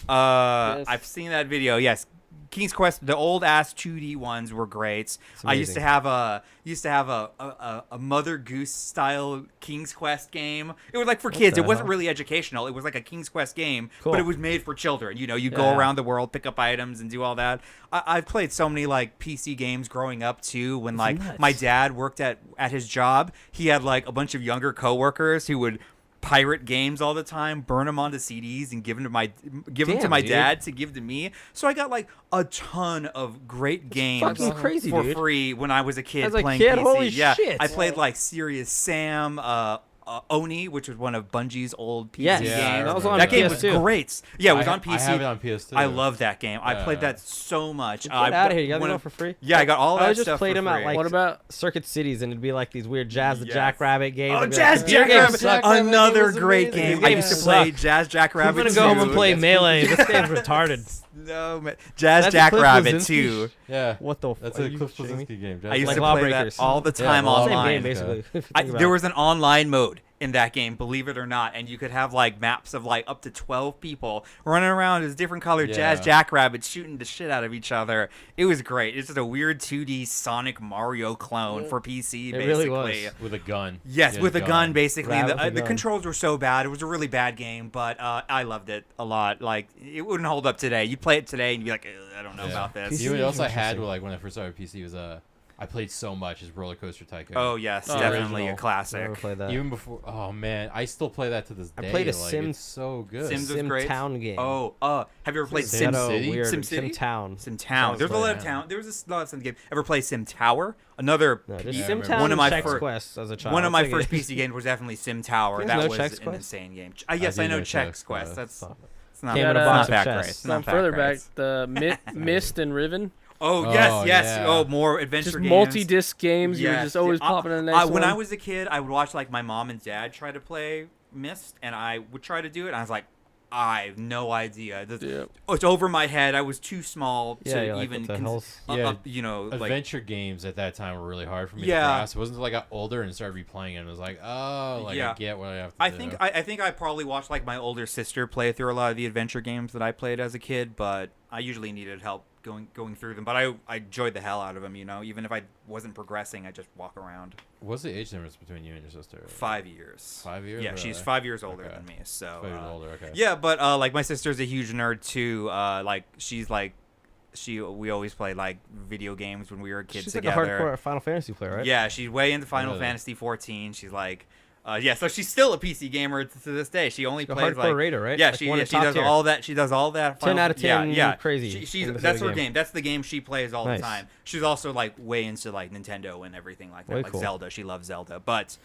Yes. I've seen that video. Yes, King's Quest. The old ass 2D ones were great. It's I used to amazing. have a Mother Goose style King's Quest game. It was like for kids. the It wasn't hell? really educational. It was like a King's Quest game, Cool. but it was made for children. You know, you go Yeah. around the world, pick up items, and do all that. I've played so many like PC games growing up too. When like nuts. my dad worked at his job, he had like a bunch of younger coworkers who would pirate games all the time, burn them onto CDs, and give them to my Damn, dude. dad to give to me. So I got like a ton of great games fucking crazy, for dude. free when I was a kid As a playing kid? PC. Holy yeah, shit. I played like Serious Sam, Oni, which was one of Bungie's old PC Yes. games. Yeah, that was on that game was PS2. great. Yeah, it was I on PC. I have it on PS2. I love that game. I played Yeah. that so much. Get out of here. You got one them of- for free? Yeah, I got all that I just stuff played for them at free. like What about Circuit Cities, and it'd be like these weird Jazz the Yes. Jackrabbit games. Oh, I'd be Jazz like, "Your game Jackrabbit! sucks." Jackrabbit Another was great amazing. game. I Game used to sucked. play Jazz I'm Jackrabbit. gonna go home and 2. play Melee. This game's retarded. No, man. Jazz That's a Cliff Jackrabbit Blazinski 2. Yeah. What the? That's are a you Cliff shitting me? Blazinski game. I used Like to play that Lawbreakers. all the time Yeah, Same online. game basically. if you think about There it. was an online mode in that game, believe it or not, and you could have like maps of like up to 12 people running around as different colored Yeah. Jazz Jackrabbits shooting the shit out of each other. It was great. It's just a weird 2D Sonic Mario clone for PC, It basically. really was. With a gun. Yes, He had with a gun, basically. Grab with a The gun. controls were so bad. It was a really bad game, but I loved it a lot. Like, it wouldn't hold up today. You'd play it today and you'd be like, I don't know Yeah. about this. PC You know what else I had interesting. like when I first started PC was I played so much is Roller Coaster Tycoon. Oh yes, Oh, definitely original. a classic. Never played that. Even before, oh man, I still play that to this day. I played a like, Sim- it's so good. Sims was Sim great. Town game. Oh, have you ever played Sim Sim City? Weird. Sim City? Sim Town. Sim Town. Sounds There's a like lot of that. town. There was a lot of Sim game. Ever play Sim Tower? Another No, P- just Yeah, I Sim remember. Town one of and my Chex fir- Quest as a child. one of my That's like first it. PC games was definitely Sim Tower. You That guys was know an Chex Quest? insane game. Yes, do I know know Chex Chex Quest. Quest. That's Fuck. it's not, Came in a it's box not of that chess. great. It's Some not that further great. back, the Mist and Riven. Oh Oh, yes. yeah. Oh, more adventure Just games. multi-disc games. You were Yes. just always Yeah, popping in the next when one. I was a kid, I would watch like my mom and dad try to play Myst, and I would try to do it. And I was like, I have no idea. Yeah. It's over my head. I was too small Yeah, to you're like, even what the hell's- Yeah, you know, like Adventure games at that time were really hard for me Yeah. to grasp. It wasn't until I got older and started replaying it. And it was like, oh, like Yeah. I get what I have to I do. think I probably watched like my older sister play through a lot of the adventure games that I played as a kid, but I usually needed help going through them. But I enjoyed the hell out of them, you know. Even if I wasn't progressing, I just walk around. What's the age difference between you and your sister? 5 years. 5 years? Yeah, Really? she's 5 years older Okay. than me. So 5 years older. Okay. yeah, but like my sister's a huge nerd too. Like she's like we always played like video games when we were kids She's together. like a hardcore Final Fantasy player, right? Yeah, she's way into Final Really? Fantasy 14. She's like, yeah, so she's still a PC gamer to this day. She only She's a plays hardcore like, raider, right? yeah, Like she one yeah, of she top does tier. all that. She does all that. 10 out of 10 yeah, crazy She's in this that's other her game. game. That's the game she plays all Nice. the time. She's also like way into like Nintendo and everything like that, Way like cool. Zelda. She loves Zelda, but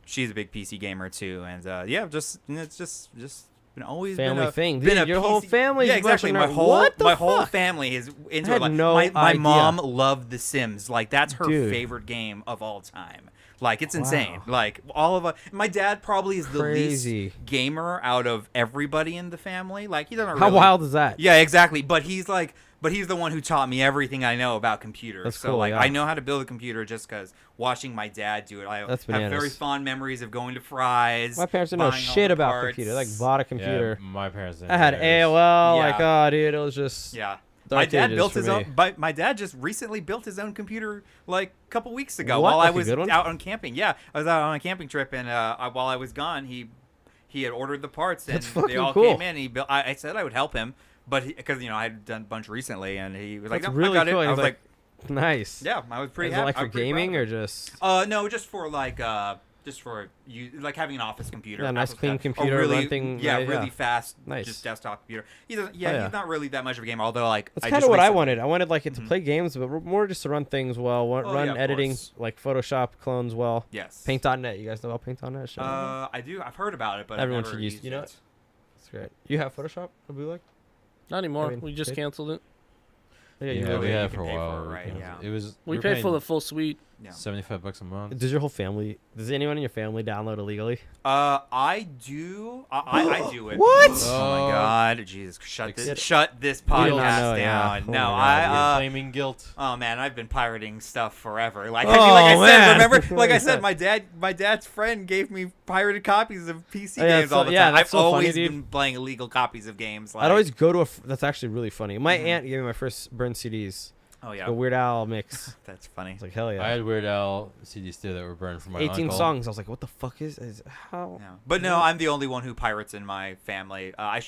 she's a big PC gamer too. And yeah, it's just been always Family been a thing. Been Dude, a your whole PC family's yeah, a bunch exactly. of My nerds. whole What the my whole fuck? family is into I it. had Like, no my idea. mom loved The Sims. Like that's her Dude. favorite game of all time. Like it's Wow. insane. Like all of my dad probably is the Crazy. least gamer out of everybody in the family. Like he doesn't. How really, wild is that? Yeah, exactly. But he's the one who taught me everything I know about computers. That's so cool, like yeah. I know how to build a computer just because watching my dad do it. I That's have very bananas. fond memories of going to Fry's. My parents didn't know buying all shit the about parts. computers. Like bought a computer. Yeah, my parents didn't. I had either. AOL. Yeah. Like, oh, dude, it was just. Yeah. Dark My dad ages built for his me. own. My dad just recently built his own computer like a couple weeks ago What? while Like I a was good one? out on camping. Yeah, I was out on a camping trip, and while I was gone, he had ordered the parts, and That's they fucking all cool. came in. And he built. I said I would help him, but because I had done a bunch recently, and he was like, That's "No, really I got cool. it." And I he's was like, Nice. "Yeah, I was pretty Is it happy." like I for was pretty proud gaming of or it. just? No, just for just for you, like having an office computer. Yeah, nice Apple's clean got a computer, really, run thing, Yeah, yeah. really fast, Nice. just desktop computer. He doesn't. Oh, Yeah, yeah. he's not really that much of a gamer. Although, like, That's I kind just of what I recently- wanted. I wanted like it to Mhm. play games, but more just to run things well, Oh, run yeah, of editing, course. like Photoshop clones well. Yes. Paint.net. You guys know about Paint.net? Shit. I do. I've heard about it, but Everyone I've never should use- used you know it. That's great. You have Photoshop? A bootleg? Not anymore. I mean, we just did- canceled it. Yeah, Yeah, you we you had can for a pay for while. it, right, we yeah. It was. We were paid for paying the full suite. Yeah. $75 a month. Does your whole family? Does anyone in your family download illegally? I do. I do it. What? Oh my God! Jesus, shut Like- this did not podcast know, yeah. down. Oh No, my God, Claiming guilt. Oh man, I've been pirating stuff forever. Like, Oh, like I said, man. remember? Like I Yeah. said, my dad's friend gave me pirated copies of PC Oh, yeah, games so- all the yeah, time. that's I've so funny, always dude. been playing illegal copies of games. Like, I'd always go to a. That's actually really funny. My Mhm. aunt gave me my first burned CDs. Oh yeah, The Weird Al mix. that's funny. It's like hell yeah. I had Weird Al CDs too that were burned from my 18 uncle. songs. I was like, what the fuck is how? Yeah. But no, I'm the only one who pirates in my family. I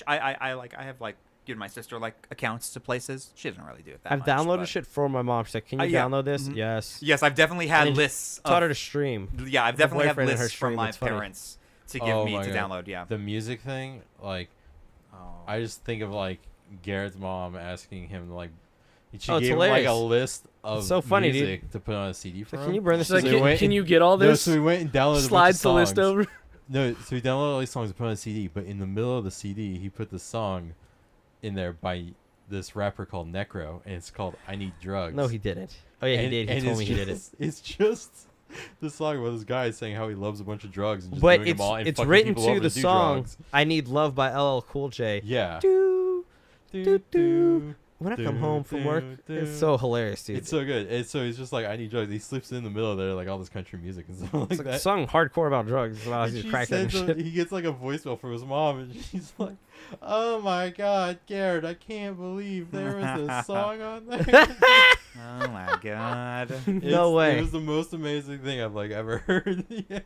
have like given my sister like accounts to places. She doesn't really do it that I've much. downloaded but- shit for my mom. She's like, can you Yeah. download this? Mhm. Yes. Yes, I've definitely had And lists. Taught Of, her to stream. yeah, I've My definitely had boyfriend and her lists from stream, my it's funny. parents to give Oh me my to God. download. Yeah. The music thing, like, Oh. I just think of like Garrett's mom asking him to like. She Oh, it's gave him like a hilarious. list of It's so funny, dude. music to put on a CD for Like, him. can you burn this? She's like, So to we me? went can and- you get all No, this? so we went and downloaded Slides a the bunch list of songs. over. No, so we downloaded all these songs to put on a CD, but in the middle of the CD, he put the song in there by this rapper called Necro, and it's called "I Need Drugs." No, he didn't. Oh yeah, he did. He told me he did it. It's just the song where this guy is saying how he loves a bunch of drugs and just But doing them all and it's fucking written people over to the do song drugs. "I Need Love" by LL Cool J. Yeah. Do, Do, do, do, do. When I come do, home from work, do, it's do. so hilarious, dude. It's so good. And so he's just like, "I need drugs." He slips in the middle of there like all this country music and stuff like It's like a that. song hardcore about drugs. Allows And you to she crack that and sends shit. him- he gets like a voicemail from his mom, and she's like, "Oh my God, Garrett, I can't believe there was a song on there." Oh my God. No way. It was the most amazing thing I've like ever heard. Yeah.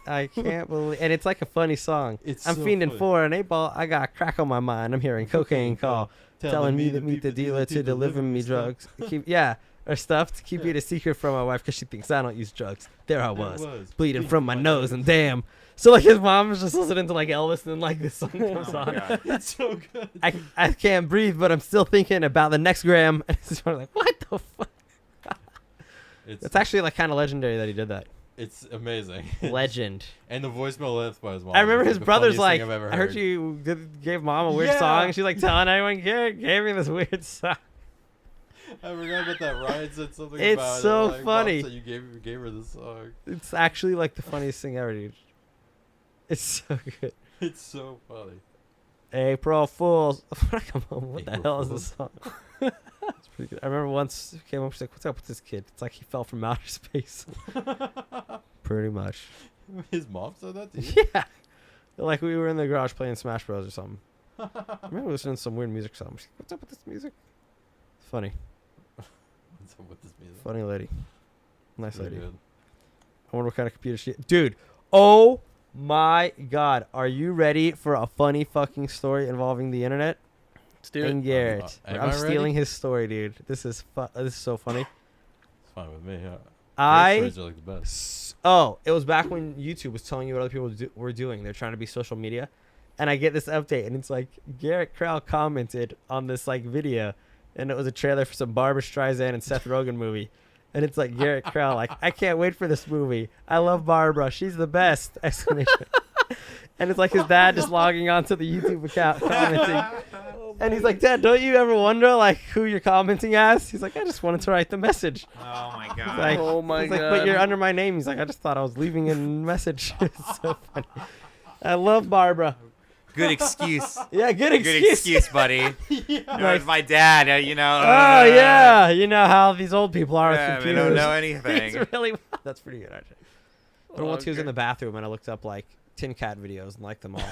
I can't believe, and it's like a funny song. It's I'm so fiending funny. for an 8-ball. I got crack on my mind. I'm hearing cocaine call, telling me to meet the dealer to deliver me drugs. Yeah, or stuff to keep it a secret from my wife because she thinks I don't use drugs. There I was, was, bleeding from my nose, and damn. So like his mom was just listening to like Elvis, and then like this song comes Oh my on. God. It's so good. I can't breathe, but I'm still thinking about the next gram. And it's just like, what the fuck? It's actually like kind of legendary that he did that. It's amazing. Legend. And the voicemail left by his mom. I remember is, his the brother's funniest like, thing I've ever I heard heard. you gave mom a weird Yeah. song. And she's like telling everyone, Garrett gave me this weird song. I forgot about that. Ryan said something It's about so it. Like, funny. Mom said you gave her the song. It's actually like the funniest thing ever, dude. It's so good. It's so funny. April Fools. Come on, what the April hell is this song? It's pretty good. I remember once he came up, she's like, "What's up with this kid?" It's like he fell from outer space. Pretty much. His mom said that to you? Yeah. Like we were in the garage playing Smash Bros or something. I remember listening to some weird music song. She's like, "What's up with this music?" It's funny. What's up with this music? Funny lady. Nice Really lady. good. I wonder what kind of computer she... Dude. Oh my God. Are you ready for a funny fucking story involving the internet? Let's do And it. Garrett. Am I'm I stealing ready? his story, dude. This is so funny. It's fine with me. Yeah. I... Stories are like the best. Oh, it was back when YouTube was telling you what other people were doing. They're trying to be social media. And I get this update, and it's like, Garrett Crowell commented on this, like, video. And it was a trailer for some Barbra Streisand and Seth Rogen movie. And it's like, Garrett Crowell, like, I can't wait for this movie. I love Barbara. She's the best! Exclamation. And it's like his dad just logging onto the YouTube account commenting. And he's like, Dad, don't you ever wonder, like, who you're commenting as? He's like, I just wanted to write the message. Oh my He's God. like, Oh my he's like, God. but you're under my name. He's like, I just thought I was leaving a message. It's so funny. I love Barbara. Good excuse. Yeah, good Good excuse. excuse, buddy. Yeah. Where's my dad? You know. Oh, yeah. You know how these old people are Yeah, with they computers. don't know anything. It's really... That's pretty good, actually. But once he was in Okay. the bathroom, and I looked up, like, Tin Cat videos and liked them all.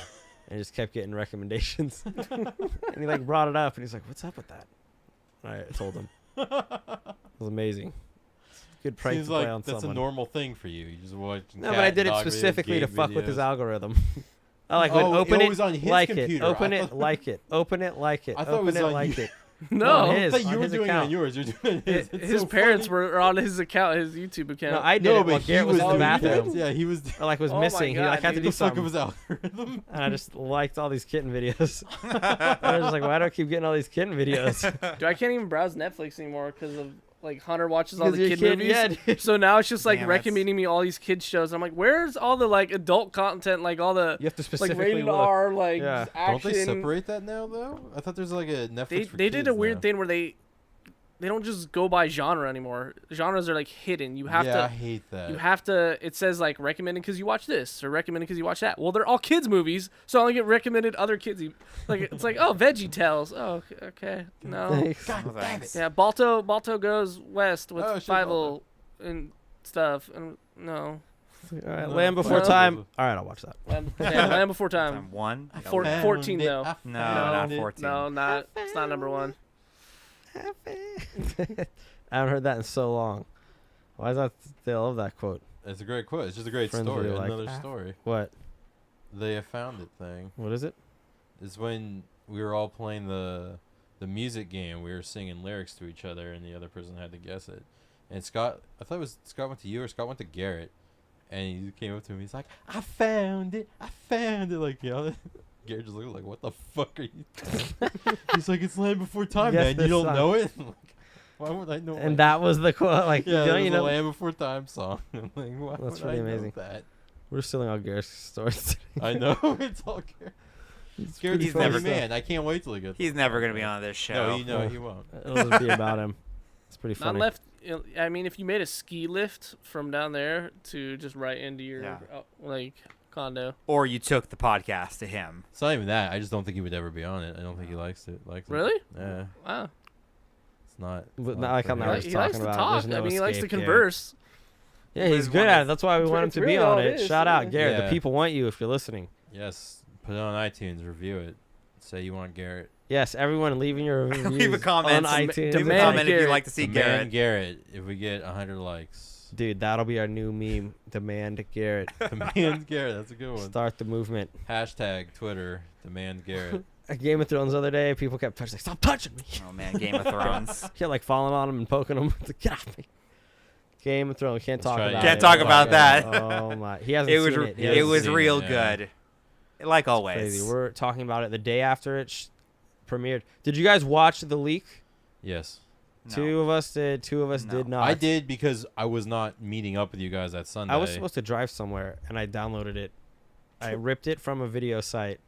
And just kept getting recommendations. And he, like, brought it up, and he's like, what's up with that? And I told him. It was amazing. Good prank Seems to play like on that's someone. a normal thing for you. You just watch. No, but I did it specifically to fuck with his algorithm. I like would Oh, open it it, was on his like computer. it, open I it, thought- like it, open it, like it, I thought it open was it, on like you. it. No, on I his- thought you on were his doing it account. on yours. You're doing it. It's his so parents funny. were on his account, his YouTube account. No, I did No, it while but Garrett was in the doing bathroom. it. Yeah, he was. Or like was Oh my missing. He God, like had to dude. do The fuck something. of his algorithm. And I just liked all these kitten videos. I was just like, why do I keep getting all these kitten videos? Dude, I can't even browse Netflix anymore because of like Hunter watches all 'Cause the your kid movies. yeah, dude. So now it's just like Damn, that's- recommending me all these kids shows. I'm like, where's all the like adult content, like all the You have to like specifically rated look. R, like Yeah. Don't they action. separate that now though? I thought there's like a Netflix. They for they did kids a weird now. thing where they don't just go by genre anymore. Genres are like hidden. You have Yeah, I to. hate that. You have to. It says like recommended because you watch this or recommended because you watch that. Well, they're all kids movies, so I only get recommended other kids. Like it's like oh, Veggie Tales. Oh, okay, no. Thanks. Oh, thanks. Yeah, Balto goes west with Oh, shit, Fievel and stuff. And no, All right, No, Land Before no. Time. All right, I'll watch that. Land Before Time. Time one. Four- No, 14 though. No, not 14. No, not. It's not number one. I haven't heard that in so long. Why is that? They love that quote. It's a great quote. It's just a great Friends story. really like, Another "Ah." story. What? They have found it thing. What is it? Is when we were all playing the music game. We were singing lyrics to each other, and the other person had to guess it. And Scott, I thought it was Scott went to you or Scott went to Garrett, and he came up to me. He's like, "I found it! I found it!" Like Garrett just looked like, "What the fuck are you?" He's like, "It's Land Before Time, Guess man. You this don't song. know it." I'm like, why would I know? And that was the quote. Like, yeah, don't it you was a know? Land Before Time song. I'm like, why That's would really I know amazing. that? We're stealing all Garrett's stories. I know it's all Garrett. Garrett's pretty a funny funny stuff. man. I can't wait till he gets. He's never gonna be on this show. No, he won't. It'll just be about him. It's pretty Not funny. left. I mean, if you made a ski lift from down there to just right into your Yeah. like condo. Or you took the podcast to him. It's not even that. I just don't think he would ever be on it. I don't think he likes it. Really? Yeah. Wow. It's not. But it's not like for I'm him. not He just likes talking to about it. talk. There's no I mean, he likes to escape, Garrett. converse. Yeah, he's Liz good wanted- at it. That's why we want him It's to be really on all it. it is, Shout yeah. out, Garrett. Yeah. The people want you if you're listening. Yes. Put it on iTunes. Review it. Say you want Garrett. Yes, everyone leaving your reviews Leave a comment. on iTunes. Leave a Demand comment if you'd Garrett. like to see Demand Garrett. Garrett. If we get 100 likes. Dude, that'll be our new meme. Demand Garrett. Demand Garrett. That's a good one. Start the movement. Hashtag Twitter. Demand Garrett. At Game of Thrones the other day, people kept touching. Like, stop touching me. Oh man, Game of Thrones. Kept like falling on him and poking him. Like, get off me. Game of Thrones. Can't Let's talk try about it. it. Can't talk about that. Oh my. He hasn't It was seen it. He it hasn't was seen real yeah. good, like It's always. crazy. We're talking about it the day after it premiered. Did you guys watch the leak? Yes. No. 2 of us did. 2 of us No. did not. I did because I was not meeting up with you guys that Sunday. I was supposed to drive somewhere and I downloaded it. I ripped it from a video site.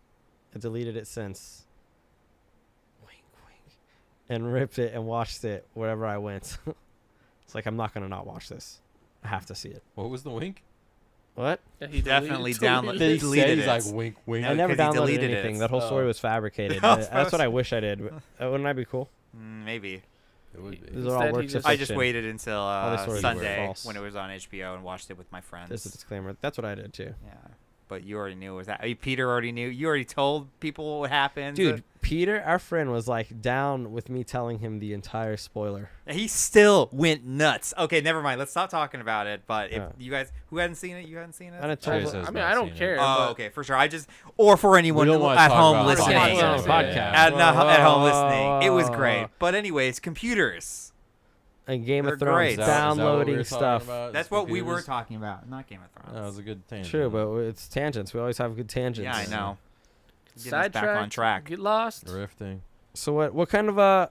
I deleted it since. Wink, wink. And ripped it and watched it wherever I went. It's like, I'm not going to not watch this. I have to see it. What was the wink? What? Yeah, he Definitely deleted download- it. deleted He's it. like wink, wink. No, I never 'cause he downloaded deleted it. anything. That whole story Oh. was fabricated. Oh, That's what I wish I did. Wouldn't that be cool? Maybe. It would be. These are all Instead, he works of just- I just fiction. waited until these stories were Sunday false. when it was on HBO and watched it with my friends. There's a disclaimer. That's what I did too. Yeah, but you already knew it was that. Peter already knew. You already told people what happened. Dude, Peter, our friend, was like down with me telling him the entire spoiler. He still went nuts. Okay, never mind. Let's stop talking about it. But if Yeah. you guys who hadn't seen it, you hadn't seen it. And I Chase told has I mean, not I don't seen it. care. Oh, but okay, for sure. I just or for anyone don't wanna at talk home about listening. podcasts. Well, Yeah. podcast. At home Whoa, listening, it was whoa. great. But anyways, computers. And Game They're of Thrones great. Is that what we downloading were talking stuff. about? That's The what we were computers? talking about, not Game of Thrones. That was a good tangent. True, but it's tangents. We always have good tangents. Yeah, I know. Getting us back sidetracked, on track. get lost. Drifting. So what kind of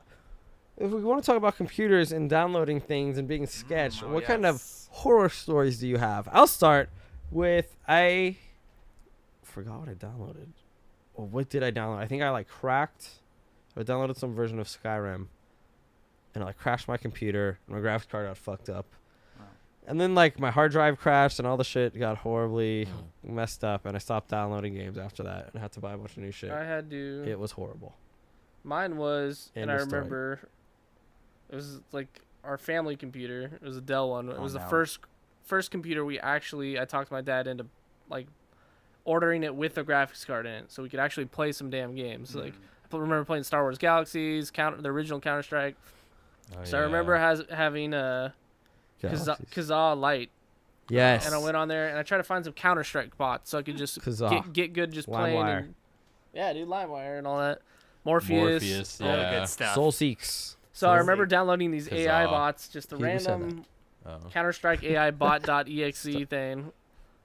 if we want to talk about computers and downloading things and being sketch, oh, what kind of yes. horror stories do you have? I'll start with I forgot what I downloaded. Or what did I download? I think I like cracked. I downloaded some version of Skyrim, and I like crashed my computer. And my graphics card got fucked up, Wow. and then like my hard drive crashed, and all the shit got horribly messed up, and I stopped downloading games after that, and I had to buy a bunch of new shit. I had to. It was horrible. Mine was, End and I of story. remember, it was like our family computer. It was a Dell one. It Oh, was no. the first computer I talked my dad into like ordering it with a graphics card in it, so we could actually play some damn games. Like I remember playing Star Wars Galaxies, the original Counter Strike. Oh, So I remember having a Kazaa Lite, Yes. and I went on there and I tried to find some Counter Strike bots so I could just Kazaa. get good just playing. LimeWire. And, yeah, dude, LimeWire and all that. Morpheus. All the Yeah. good stuff. Soul Seeks. So I remember downloading these Kazaa. AI bots, just a Who said random Oh. Counter Strike AI bot.exe thing.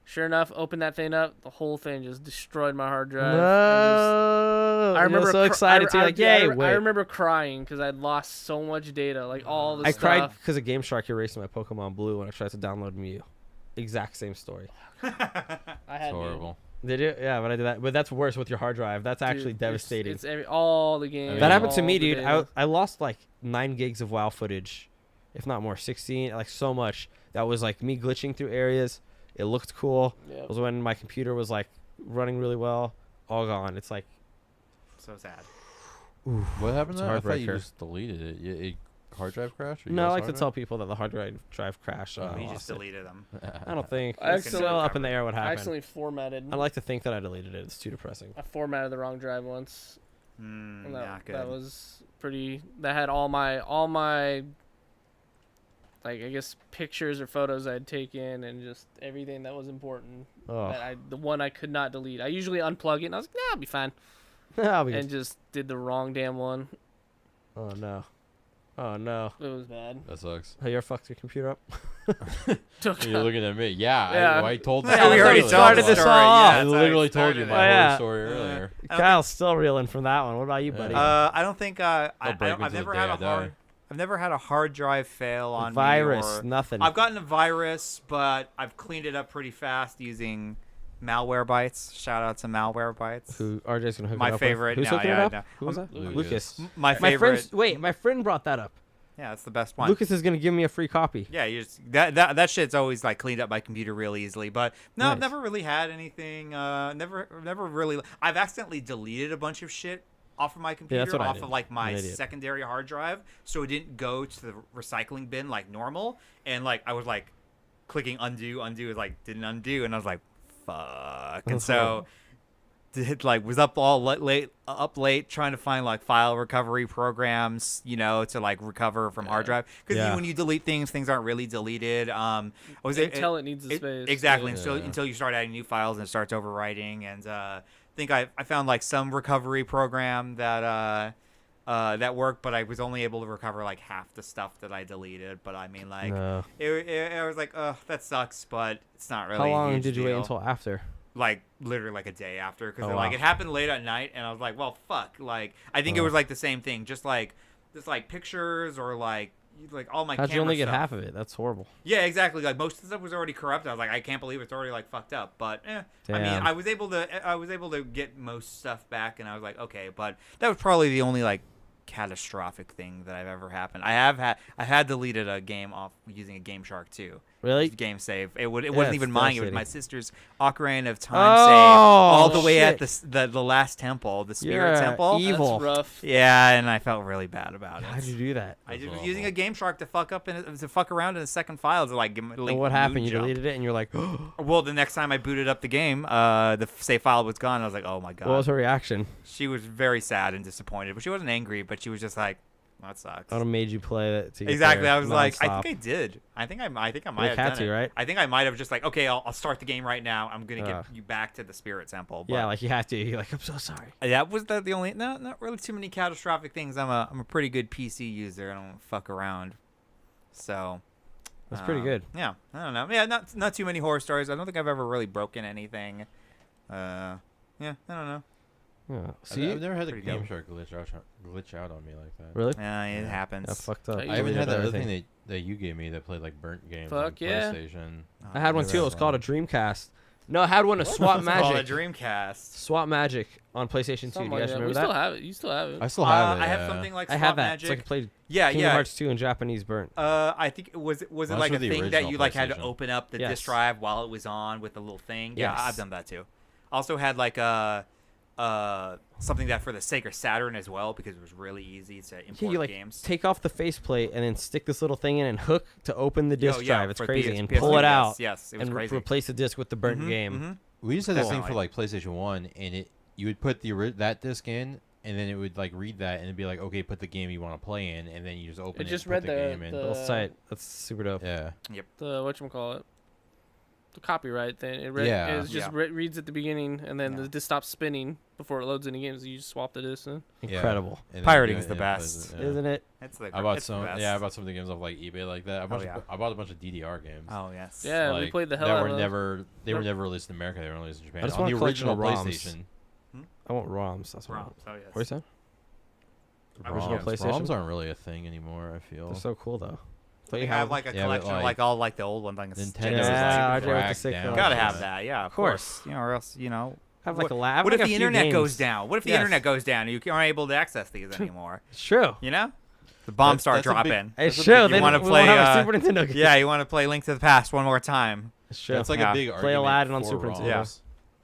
Sure enough, opened that thing up, the whole thing just destroyed my hard drive. and No. I remember so excited too. Like, yay! I remember crying because I'd lost so much data, like all the I stuff. cried because of Game Shark erasing my Pokemon Blue when I tried to download Mew. Exact same story. I It's had horrible. Did you? Yeah, but I did that. But that's worse with your hard drive. That's actually devastating. It's all the games. That happened to all me, the dude. data. I lost like 9 gigs of WoW footage, if not more, 16, like so much. That was like me glitching through areas. It looked cool. Yep. It was when my computer was like running really well. All gone. It's like, So sad. What happened It's to a that? I thought you heartbreaker. just deleted it. It hard drive crash? Or you no, I lost like to hard tell people that the hard drive crashed. Oh, You lost just it. deleted them. drive? I don't think. I It's still accidentally- up in the air what I happened. accidentally formatted. I like to think that I deleted it. It's too depressing. I formatted the wrong drive once. And Not good. that was pretty. That had all my like I guess pictures or photos I'd taken and just everything that was important. Oh, The one I could not delete. I usually unplug it and I was like, nah, I'll be fine. I'll be And just did the wrong damn one. oh no, oh no. It was bad. That sucks. Have you ever fucked your computer up? Took You're looking at me. Yeah, Yeah. I told Yeah, that. we already earlier. started this story. off. Yeah, I that's how literally it told you started. my Oh, yeah. horror story earlier. I don't Kyle's still reeling from that one. What about you, Yeah. buddy? I don't think Don't break me I've till the never day had I a hard. die. I've never had a hard drive fail on Virus, me. Or, nothing. I've gotten a virus, but I've cleaned it up pretty fast using malware bytes. Shout out to malware bytes. Who RJ's gonna hook My it up favorite- With? Who's no, hooking yeah, it up? no. Who was that? Lucas. My My favorite. friend. Wait, my friend brought that up. Yeah, it's the best one. Lucas is gonna give me a free copy. Yeah, you just that shit's always like cleaned up my computer real easily. But no, I've Nice. never really had anything. Never really. I've accidentally deleted a bunch of shit off of my computer, that's what I off did. of like my I'm an idiot. secondary hard drive, so it didn't go to the recycling bin like normal. And like I was like clicking undo, it like didn't undo, and I was like, fuck. And That's so horrible. was up all late trying to find like file recovery programs, to like recover from hard drive. Because when you delete things aren't really deleted. Until it needs the space. Exactly. Until you start adding new files and it starts overwriting. And I think I found like some recovery program that worked, but I was only able to recover like half the stuff that I deleted. But I mean, like, I was like, oh, that sucks, but it's not really. How long a huge did you deal. wait until after? Like literally like a day after, because wow. it happened late at night, and I was like, well, fuck. Like, I think it was like the same thing, just like pictures or like all my. How'd you only get stuff. half of it? That's horrible. Yeah, exactly. Like most of the stuff was already corrupted. I was like, I can't believe it's already like fucked up. But I mean, I was able to get most stuff back, and I was like, okay. But that was probably the only like catastrophic thing that I've ever happened. I had deleted a game off using a Game Shark too. Really? Game save. It wasn't even mine. It was my sister's Ocarina of Time Oh, save. All the way shit. at the last temple, the Spirit You're Temple. evil. That's rough. Yeah, and I felt really bad about it. How'd you do that? I just was using a Game Shark to fuck around in the second file to like. So what happened? You deleted it, and you're like, Well, the next time I booted up the game, the save file was gone. I was like, oh my god. what was her reaction? She was very sad and disappointed, but she wasn't angry. But she was just like, that sucks. I would have made you play it. Exactly. I was like, nonstop. I think I did. I think I might You have had done to, it. right? I think I might have just like, okay, I'll start the game right now. I'm gonna get you back to the Spirit Temple. But Yeah, like you have to. You're like, I'm so sorry. that was the only. No, not really too many catastrophic things. I'm a pretty good PC user. I don't fuck around. So. That's pretty good. Yeah, I don't know. Yeah, not too many horror stories. I don't think I've ever really broken anything. Yeah, I don't know. Yeah. I've never had the Pretty Game dope. Shark glitch out on me like that. Really? Yeah, it happens. That's fucked up. I I haven't had that other everything. thing that you gave me that played like burnt games Fuck on yeah. PlayStation. I had one never too. It had was called a one. Dreamcast. No, I had one. A Swap It's called a Magic. Dreamcast. Swap Magic on PlayStation 2. Something Do you like guys that. We remember still that? have it. You still have it. I still have it. I have yeah. something like I Swap had that. Magic. It's like I played Yeah, Kingdom yeah. Hearts 2 in Japanese burnt. I think was it Well, like a that's the thing that original you like had to PlayStation. open up the Yes. disk drive while it was on with the little thing. Yeah, Yes. I've done that too. Also had like something that for the Sega Saturn as well, because it was really easy to Yeah, import you like games. take off the faceplate and then stick this little thing in and hook to open the disk drive. It's for crazy. PS And PS3, pull it out Yes, it was and crazy. replace the disc with the burnt Mhm, game. mhm. We used to have this thing Cool. for like PlayStation 1, and you would put that disc in, and then it would like read that, and it'd be like, okay, put the game you want to play in, and then you just open it. It just and read put the game in. Little site. That's super dope. Yeah. The whatchamacallit, the copyright thing. It read, Yeah. it just Yeah. reads at the beginning, and then Yeah. the disc stops spinning before it loads any games. You just swap the disc in. Incredible. And then Pirating you- is the and it plays best. it, yeah. Isn't it? It's the I bought it's the some. best. Yeah, I bought some of the games off like eBay like that. I bought a bunch of DDR games. Oh yes. Yeah, we like, played the hell that out were of those. never. They were Nope. never released in America. They were released in Japan. I just on want the collection original of ROMs. PlayStation. I want ROMs. That's what I Rom, want. so yes. What you said? I Original ROMs. PlayStation? ROMs aren't really a thing anymore. I feel. They're so cool though. They have like a Yeah, but, collection of like, like all like the old ones, like Nintendo's Yeah, like RJ with the cracked sick down. collection. Gotta Yeah. have that, yeah, of course. course. Or else, Have like what, a lab. what like if a the few internet games. goes down? What if the Yes. internet goes down and you aren't able to access these anymore? It's true. You know, the bombs start That's a big- dropping. It's That's a true. big- you Then wanna we play, won't have a Super Nintendo game. Yeah, you want to play Link to the Past one more time. It's true. That's like Yeah. a big Play argument Aladdin on for Super ROMs. Nintendo.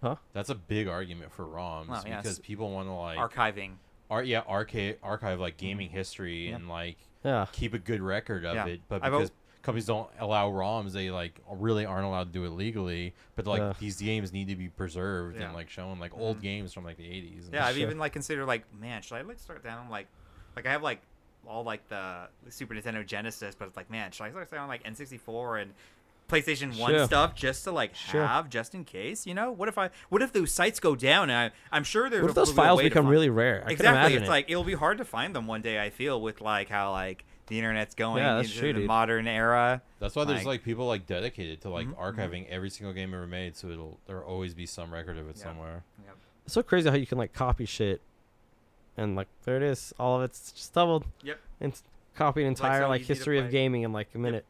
Yeah. Huh? That's a big argument for ROMs Well, yes. because people want to like Archiving. archive like gaming history Yeah. and like Yeah. keep a good record of Yeah. it. But I've because companies don't allow ROMs, they like really aren't allowed to do it legally. But like Yeah. these games need to be preserved Yeah. and like shown like old Mhm. games from like the 80s. and Yeah, I've Sure. even like considered like, man, should I like start down like I have like all like the Super Nintendo Genesis, but it's like, man, should I start down like N64 and PlayStation 1 Sure. stuff just to like Sure. have just in case? You know, what if those sites go down? And I'm sure there's What if a those little files way to become find- really rare? I can Exactly. imagine It's it. like it'll be hard to find them one day. I feel with like how like the internet's going Yeah, that's into true, the dude. modern era. that's why there's like- like people like dedicated to like Mhm, archiving every single game ever made, so there'll always be some record of it Yeah. somewhere. It's so crazy how you can like copy shit, and like there it is, all of it's just doubled. Yep. And copy an It's, like, entire so like easy to history of play. gaming in like a minute.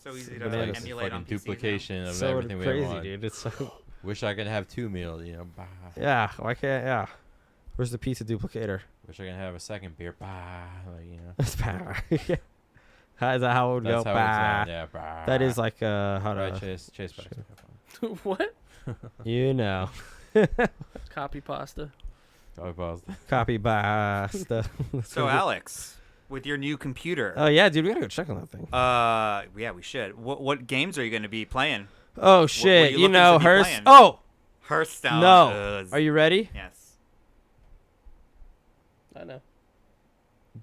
So easy to Bananas. like, Like emulate on fucking PCs now. duplication of So everything we crazy, want. dude. It's so Wish I could have 2 meals, you know. Bah. yeah. Why can't yeah? Where's the pizza duplicator? Wish I could have a second beer. Bah. Like, you know. That's bad. How is that how it would That's go? how it Bah. sounds. Yeah. Bah. That is like how Right, to Chase back. Sure. What? you know Copy pasta. Probably paused. copy pasta. So Alex, with your new computer, Oh yeah, dude, we gotta go check on that thing. yeah, we should. What games are you going to be playing? Oh shit, you you looking know to be hers. playing? Oh, Hearthstone. No. Ugh. Are you ready? Yes. I know.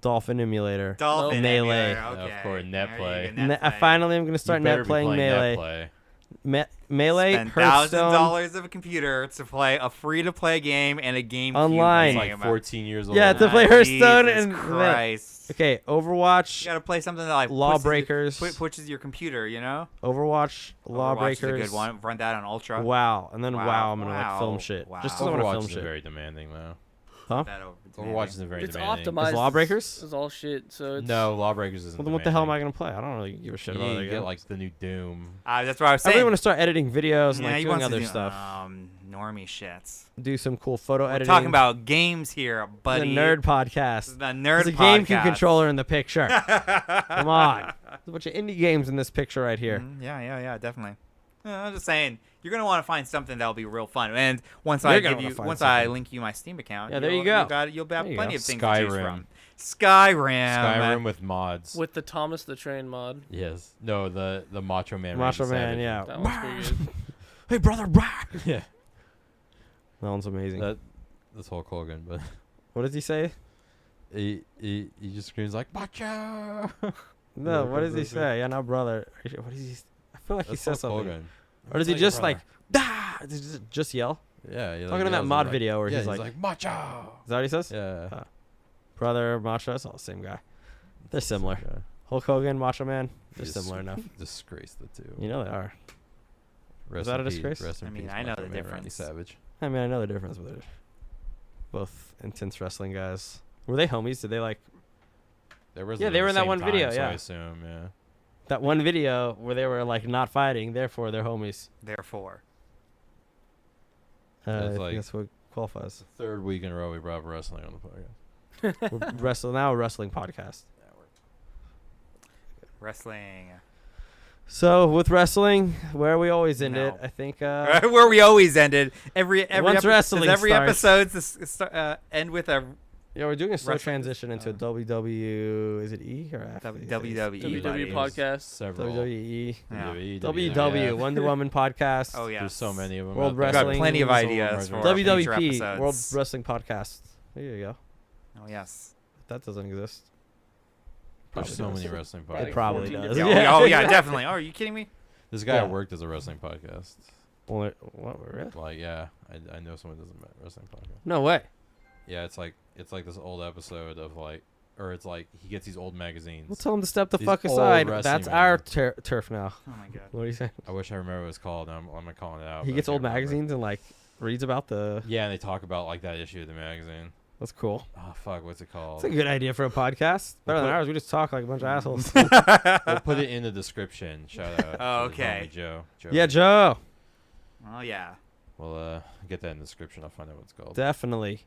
Dolphin Emulator. Dolphin Melee. Emulator, Of Okay. course, net There you play. go, net I play. finally am going to start You better net be playing playing Melee. net play. Melee, Spend Hearthstone, $1,000 of a computer to play a free-to-play game and a game Online. It's like 14 years old. Yeah, to play Hearthstone Jesus and- Christ. Okay, You Overwatch, gotta play something that like Lawbreakers. pushes your computer, you know. Overwatch, Overwatch is a Lawbreakers. good one. Run that on Ultra. WoW, and then WoW, I'm gonna like Wow. film shit. Wow. Just 'cause I want to Overwatch film is shit. very demanding though. Huh? That over Overwatch is a very It's demanding. optimized. Is Lawbreakers? Is all shit. So it's No, Lawbreakers isn't. Well, then what the hell am I demanding. gonna play? I don't really give a shit You about it. get like the new Doom. That's what I was I saying. really want to start editing videos and Yeah, like he doing wants to other do, stuff. Normie shits. Do some cool photo We're editing. talking about games here, the buddy. nerd podcast. The nerd There's a podcast. GameCube controller in the picture. Come on, there's a bunch of indie games in this picture right here. Yeah, definitely. I'm just saying, you're gonna want to find something that'll be real fun. And once You're I gonna give wanna you, find once I something. link you my Steam account, Yeah, there you you'll- go. You'll have There you plenty go. of things to choose Skyrim. from. Skyrim. Skyrim with mods. with the Thomas the Train mod. Yes. No, the Macho Man. Macho Randy Man, Savage. yeah. That one's pretty good. Hey brother, brah! Yeah. That one's amazing. That's Hulk Hogan, but What does he say? he just screams like Macho. No, what does he say? Yeah, no, brother. What does he? I feel like he That's says Hulk something. Hogan. Or does he Tell your just like, "Dah!" Does he just yell? Yeah. He Talking in that yells, mod like- video where yeah, he's like, Macho. is that what he says? Yeah. Brother, Macho, it's all the same guy. They're similar. Yeah. Hulk Hogan, Macho Man, they're Just similar enough. Disgrace the two. You know they are. Rest that in a peace- disgrace? Rest in I mean, peace, I know Macho the Man Randy difference. Savage. I mean, I know the difference, but they're both intense wrestling guys. Were they homies? Did they like They were Yeah, they were in that same one time, video, so yeah. I assume, yeah. that one video where they were like not fighting? Therefore, they're homies. Therefore, I That's think like- that's what qualifies. Third week in a row we brought up wrestling on the podcast. We're now a wrestling podcast. wrestling. So with wrestling, where we always end it, No. I think. Where we always ended every Once wrestling does every starts. episode end with a Yeah, we're doing a slow Wrestling- transition into WW. Is it E or F? WWE. WWE podcast. Several. WWE. Yeah. WWE, WW. WWF. Wonder Woman podcast. Oh yeah, There's so many of them. World out there. Got Wrestling. plenty of There's ideas for future WWP. episodes. World Wrestling Podcast. There you go. Oh yes. That doesn't exist. There's so many wrestling Probably It podcasts. probably 14 does. different- Oh yeah, definitely. Oh, are you kidding me? This guy Yeah. at work does a wrestling podcast. What? Really? Like, yeah, I know someone does a wrestling podcast. No way. Yeah, it's like this old episode of like, or it's like he gets these old magazines. We'll tell him to step the These fuck old aside. wrestling That's our magazines. turf now. Oh my god. What are you saying? I wish I remember what it's called. I'm not calling it out. He but I gets can't old remember. magazines and like reads about the. Yeah, and they talk about like that issue of the magazine. That's cool. Oh fuck, what's it called? It's a good idea for a podcast. Better than put- ours. We just talk like a bunch of assholes. We'll put it in the description. Shout out. Oh, to his okay. homie Joe. Yeah, Joe. Oh yeah. We'll get that in the description. I'll find out what it's called. Definitely.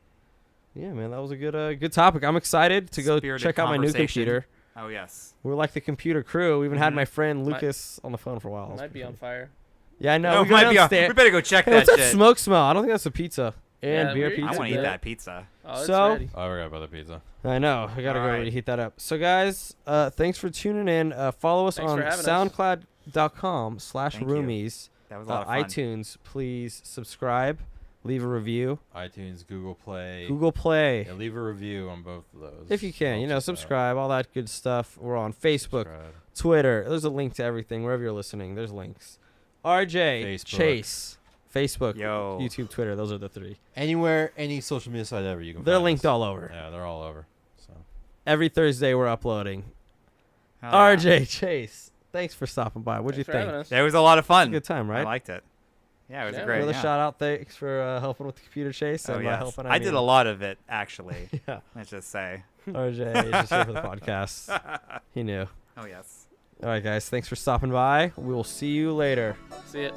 Yeah, man, that was a good topic. I'm excited to go Spirited check out my new conversation. computer. Oh yes. We're like the computer crew. We even had Mhm. my friend Might- Lucas on the phone for a while. It was Might be pretty on funny. fire. Yeah, I know. No, we go might be on- downstairs. we better go check Hey, that what's that shit. smoke smell? I don't think that's a pizza. And Yeah, beer we- pizza. I want to eat Yeah. that pizza. Oh, it's So- ready. Oh, I forgot about the pizza. I know. I gotta go Alright. heat that up. So, guys, thanks for tuning in. Follow us Thanks on for having us. SoundCloud.com/Roomies. That was a lot of fun. iTunes, please subscribe, leave a review. iTunes, Google Play. Google Play, Yeah, leave a review on both of those. if you can. Helps us out. Subscribe, all that good stuff. We're on Facebook, Subscribe. Twitter. There's a link to everything. Wherever you're listening, there's links. RJ, Facebook. Chase, Facebook, Yo. YouTube, Twitter. Those are the three. Anywhere, any social media site ever you can They're find linked us. all over. Yeah, they're all over. So Every Thursday, we're uploading. Hell yeah. RJ, Chase, thanks for stopping by. What'd you Thanks for think? having us. That was a lot of fun. Good time, I right? liked it. Yeah, it was Yeah. a great. Another Yeah. shout out. Thanks for helping with the computer chase. Oh, And by yes. helping, I did mean- a lot of it actually. Yeah. Let's just say. RJ is just here for the podcast. He knew. Oh yes. All right, guys. Thanks for stopping by. We will see you later. See it.